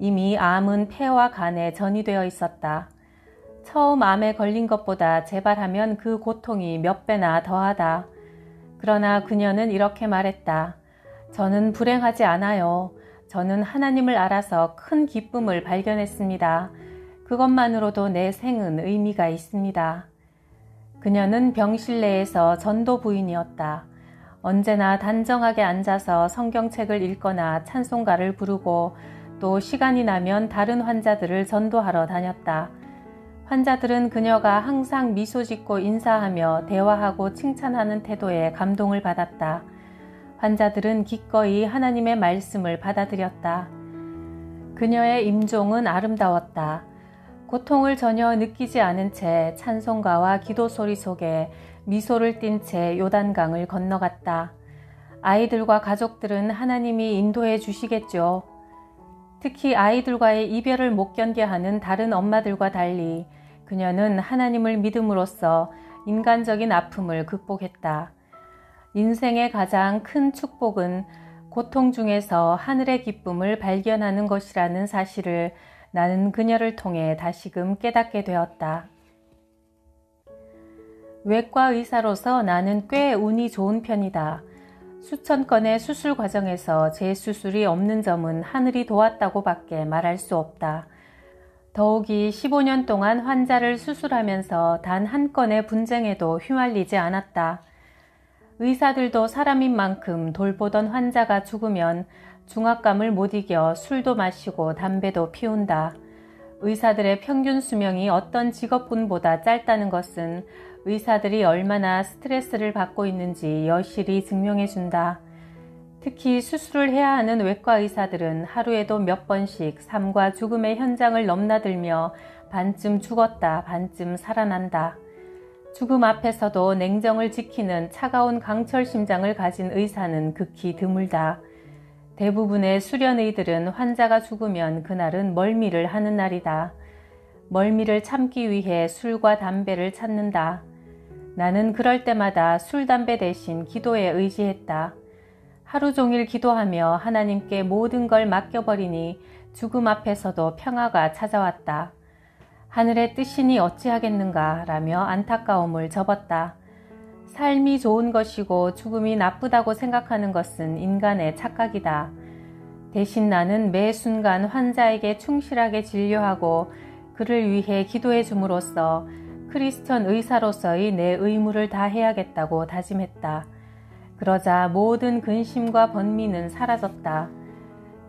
이미 암은 폐와 간에 전이되어 있었다. 처음 암에 걸린 것보다 재발하면 그 고통이 몇 배나 더하다. 그러나 그녀는 이렇게 말했다. 저는 불행하지 않아요. 저는 하나님을 알아서 큰 기쁨을 발견했습니다. 그것만으로도 내 생은 의미가 있습니다. 그녀는 병실 내에서 전도 부인이었다. 언제나 단정하게 앉아서 성경책을 읽거나 찬송가를 부르고 또 시간이 나면 다른 환자들을 전도하러 다녔다. 환자들은 그녀가 항상 미소 짓고 인사하며 대화하고 칭찬하는 태도에 감동을 받았다. 환자들은 기꺼이 하나님의 말씀을 받아들였다. 그녀의 임종은 아름다웠다. 고통을 전혀 느끼지 않은 채 찬송가와 기도 소리 속에 미소를 띤 채 요단강을 건너갔다. 아이들과 가족들은 하나님이 인도해 주시겠죠. 특히 아이들과의 이별을 못 견뎌 하는 다른 엄마들과 달리 그녀는 하나님을 믿음으로써 인간적인 아픔을 극복했다. 인생의 가장 큰 축복은 고통 중에서 하늘의 기쁨을 발견하는 것이라는 사실을 나는 그녀를 통해 다시금 깨닫게 되었다. 외과 의사로서 나는 꽤 운이 좋은 편이다. 수천 건의 수술 과정에서 재수술이 없는 점은 하늘이 도왔다고 밖에 말할 수 없다. 더욱이 15년 동안 환자를 수술하면서 단 한 건의 분쟁에도 휘말리지 않았다. 의사들도 사람인 만큼 돌보던 환자가 죽으면 중압감을 못 이겨 술도 마시고 담배도 피운다. 의사들의 평균 수명이 어떤 직업군보다 짧다는 것은 의사들이 얼마나 스트레스를 받고 있는지 여실히 증명해준다. 특히 수술을 해야 하는 외과 의사들은 하루에도 몇 번씩 삶과 죽음의 현장을 넘나들며 반쯤 죽었다 반쯤 살아난다. 죽음 앞에서도 냉정을 지키는 차가운 강철 심장을 가진 의사는 극히 드물다. 대부분의 수련의들은 환자가 죽으면 그날은 멀미를 하는 날이다. 멀미를 참기 위해 술과 담배를 찾는다. 나는 그럴 때마다 술, 담배 대신 기도에 의지했다. 하루 종일 기도하며 하나님께 모든 걸 맡겨버리니 죽음 앞에서도 평화가 찾아왔다. 하늘의 뜻이니 어찌하겠는가 라며 안타까움을 접었다. 삶이 좋은 것이고 죽음이 나쁘다고 생각하는 것은 인간의 착각이다. 대신 나는 매 순간 환자에게 충실하게 진료하고 그를 위해 기도해 줌으로써 크리스천 의사로서의 내 의무를 다해야겠다고 다짐했다. 그러자 모든 근심과 번민은 사라졌다.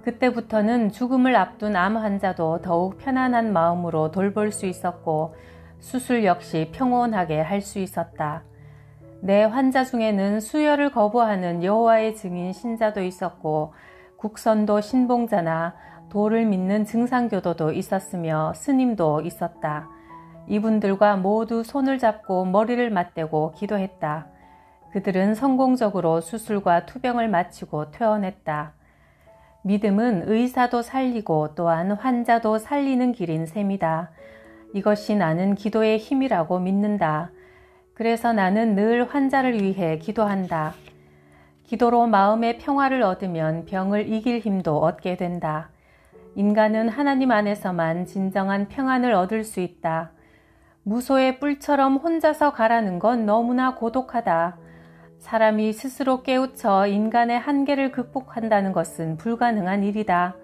그때부터는 죽음을 앞둔 암 환자도 더욱 편안한 마음으로 돌볼 수 있었고 수술 역시 평온하게 할 수 있었다. 내 환자 중에는 수혈을 거부하는 여호와의 증인 신자도 있었고 국선도 신봉자나 도를 믿는 증상교도도 있었으며 스님도 있었다. 이분들과 모두 손을 잡고 머리를 맞대고 기도했다. 그들은 성공적으로 수술과 투병을 마치고 퇴원했다. 믿음은 의사도 살리고 또한 환자도 살리는 길인 셈이다. 이것이 나는 기도의 힘이라고 믿는다. 그래서 나는 늘 환자를 위해 기도한다. 기도로 마음의 평화를 얻으면 병을 이길 힘도 얻게 된다. 인간은 하나님 안에서만 진정한 평안을 얻을 수 있다. 무소의 뿔처럼 혼자서 가라는 건 너무나 고독하다. 사람이 스스로 깨우쳐 인간의 한계를 극복한다는 것은 불가능한 일이다.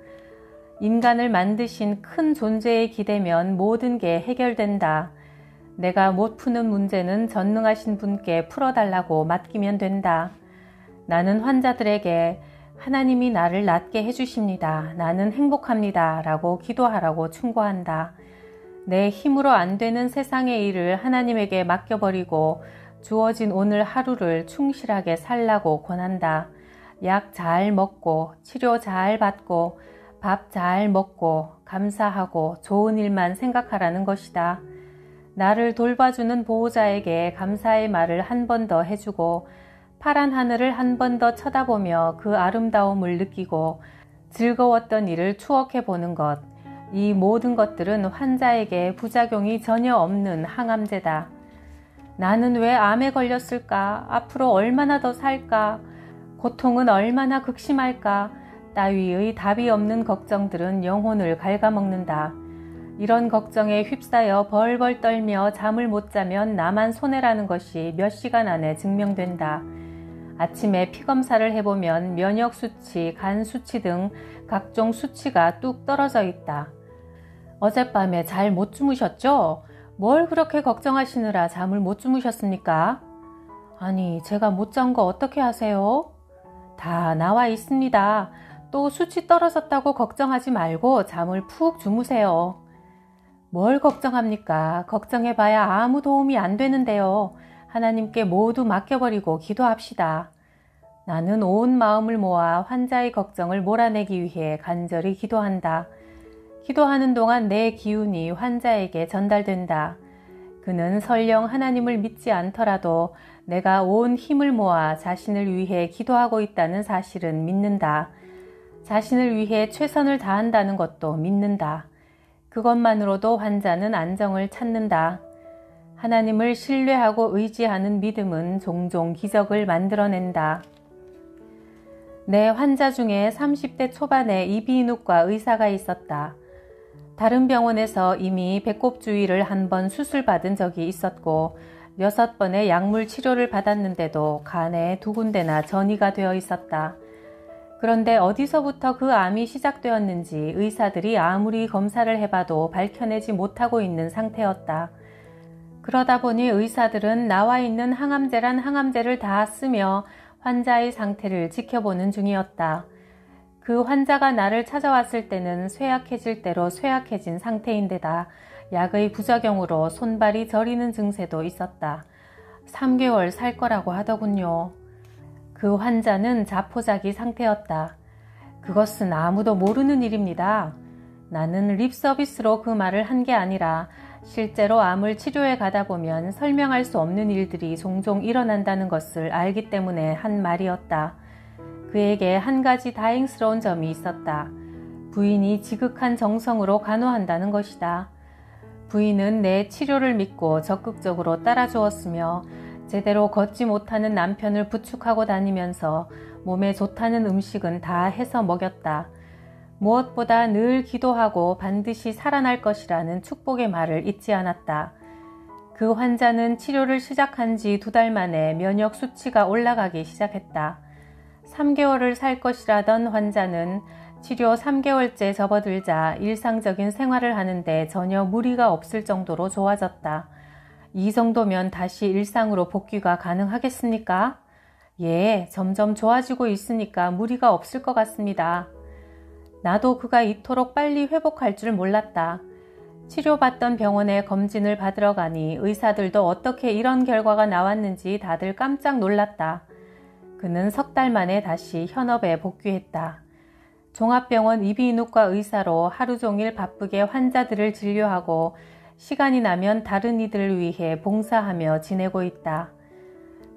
인간을 만드신 큰 존재에 기대면 모든 게 해결된다. 내가 못 푸는 문제는 전능하신 분께 풀어달라고 맡기면 된다. 나는 환자들에게 하나님이 나를 낫게 해주십니다. 나는 행복합니다. 라고 기도하라고 충고한다. 내 힘으로 안 되는 세상의 일을 하나님에게 맡겨버리고 주어진 오늘 하루를 충실하게 살라고 권한다. 약 잘 먹고 치료 잘 받고 밥 잘 먹고 감사하고 좋은 일만 생각하라는 것이다. 나를 돌봐주는 보호자에게 감사의 말을 한 번 더 해주고 파란 하늘을 한 번 더 쳐다보며 그 아름다움을 느끼고 즐거웠던 일을 추억해보는 것. 이 모든 것들은 환자에게 부작용이 전혀 없는 항암제다. 나는 왜 암에 걸렸을까? 앞으로 얼마나 더 살까? 고통은 얼마나 극심할까? 따위의 답이 없는 걱정들은 영혼을 갉아먹는다. 이런 걱정에 휩싸여 벌벌 떨며 잠을 못 자면 나만 손해라는 것이 몇 시간 안에 증명된다. 아침에 피검사를 해보면 면역 수치, 간 수치 등 각종 수치가 뚝 떨어져 있다. 어젯밤에 잘 못 주무셨죠? 뭘 그렇게 걱정하시느라 잠을 못 주무셨습니까? 아니, 제가 못 잔 거 어떻게 하세요? 다 나와 있습니다. 또 수치 떨어졌다고 걱정하지 말고 잠을 푹 주무세요. 뭘 걱정합니까? 걱정해봐야 아무 도움이 안 되는데요. 하나님께 모두 맡겨버리고 기도합시다. 나는 온 마음을 모아 환자의 걱정을 몰아내기 위해 간절히 기도한다. 기도하는 동안 내 기운이 환자에게 전달된다. 그는 설령 하나님을 믿지 않더라도 내가 온 힘을 모아 자신을 위해 기도하고 있다는 사실은 믿는다. 자신을 위해 최선을 다한다는 것도 믿는다. 그것만으로도 환자는 안정을 찾는다. 하나님을 신뢰하고 의지하는 믿음은 종종 기적을 만들어낸다. 내 환자 중에 30대 초반의 이비인후과 의사가 있었다. 다른 병원에서 이미 배꼽주위를 한 번 수술받은 적이 있었고 6번의 약물 치료를 받았는데도 간에 2군데나 전이가 되어 있었다. 그런데 어디서부터 그 암이 시작되었는지 의사들이 아무리 검사를 해봐도 밝혀내지 못하고 있는 상태였다. 그러다 보니 의사들은 나와 있는 항암제란 항암제를 다 쓰며 환자의 상태를 지켜보는 중이었다. 그 환자가 나를 찾아왔을 때는 쇠약해질 대로 쇠약해진 상태인데다 약의 부작용으로 손발이 저리는 증세도 있었다. 3개월 살 거라고 하더군요. 그 환자는 자포자기 상태였다. 그것은 아무도 모르는 일입니다. 나는 립서비스로 그 말을 한 게 아니라 실제로 암을 치료해 가다 보면 설명할 수 없는 일들이 종종 일어난다는 것을 알기 때문에 한 말이었다. 그에게 한 가지 다행스러운 점이 있었다. 부인이 지극한 정성으로 간호한다는 것이다. 부인은 내 치료를 믿고 적극적으로 따라주었으며 제대로 걷지 못하는 남편을 부축하고 다니면서 몸에 좋다는 음식은 다 해서 먹였다. 무엇보다 늘 기도하고 반드시 살아날 것이라는 축복의 말을 잊지 않았다. 그 환자는 치료를 시작한 지 2달 만에 면역 수치가 올라가기 시작했다. 3개월을 살 것이라던 환자는 치료 3개월째 접어들자 일상적인 생활을 하는데 전혀 무리가 없을 정도로 좋아졌다. 이 정도면 다시 일상으로 복귀가 가능하겠습니까? 예, 점점 좋아지고 있으니까 무리가 없을 것 같습니다. 나도 그가 이토록 빨리 회복할 줄 몰랐다. 치료받던 병원에 검진을 받으러 가니 의사들도 어떻게 이런 결과가 나왔는지 다들 깜짝 놀랐다. 그는 3달 만에 다시 현업에 복귀했다. 종합병원 이비인후과 의사로 하루 종일 바쁘게 환자들을 진료하고 시간이 나면 다른 이들을 위해 봉사하며 지내고 있다.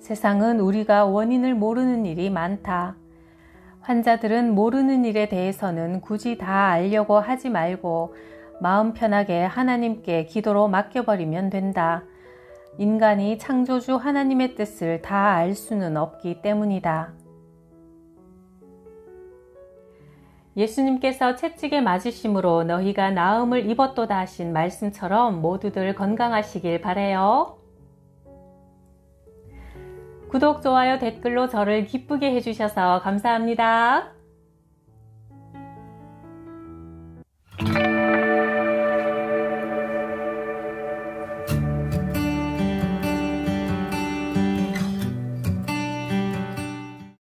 세상은 우리가 원인을 모르는 일이 많다. 환자들은 모르는 일에 대해서는 굳이 다 알려고 하지 말고 마음 편하게 하나님께 기도로 맡겨버리면 된다. 인간이 창조주 하나님의 뜻을 다 알 수는 없기 때문이다. 예수님께서 채찍에 맞으심으로 너희가 나음을 입었도다 하신 말씀처럼 모두들 건강하시길 바라요. 구독, 좋아요, 댓글로 저를 기쁘게 해주셔서 감사합니다.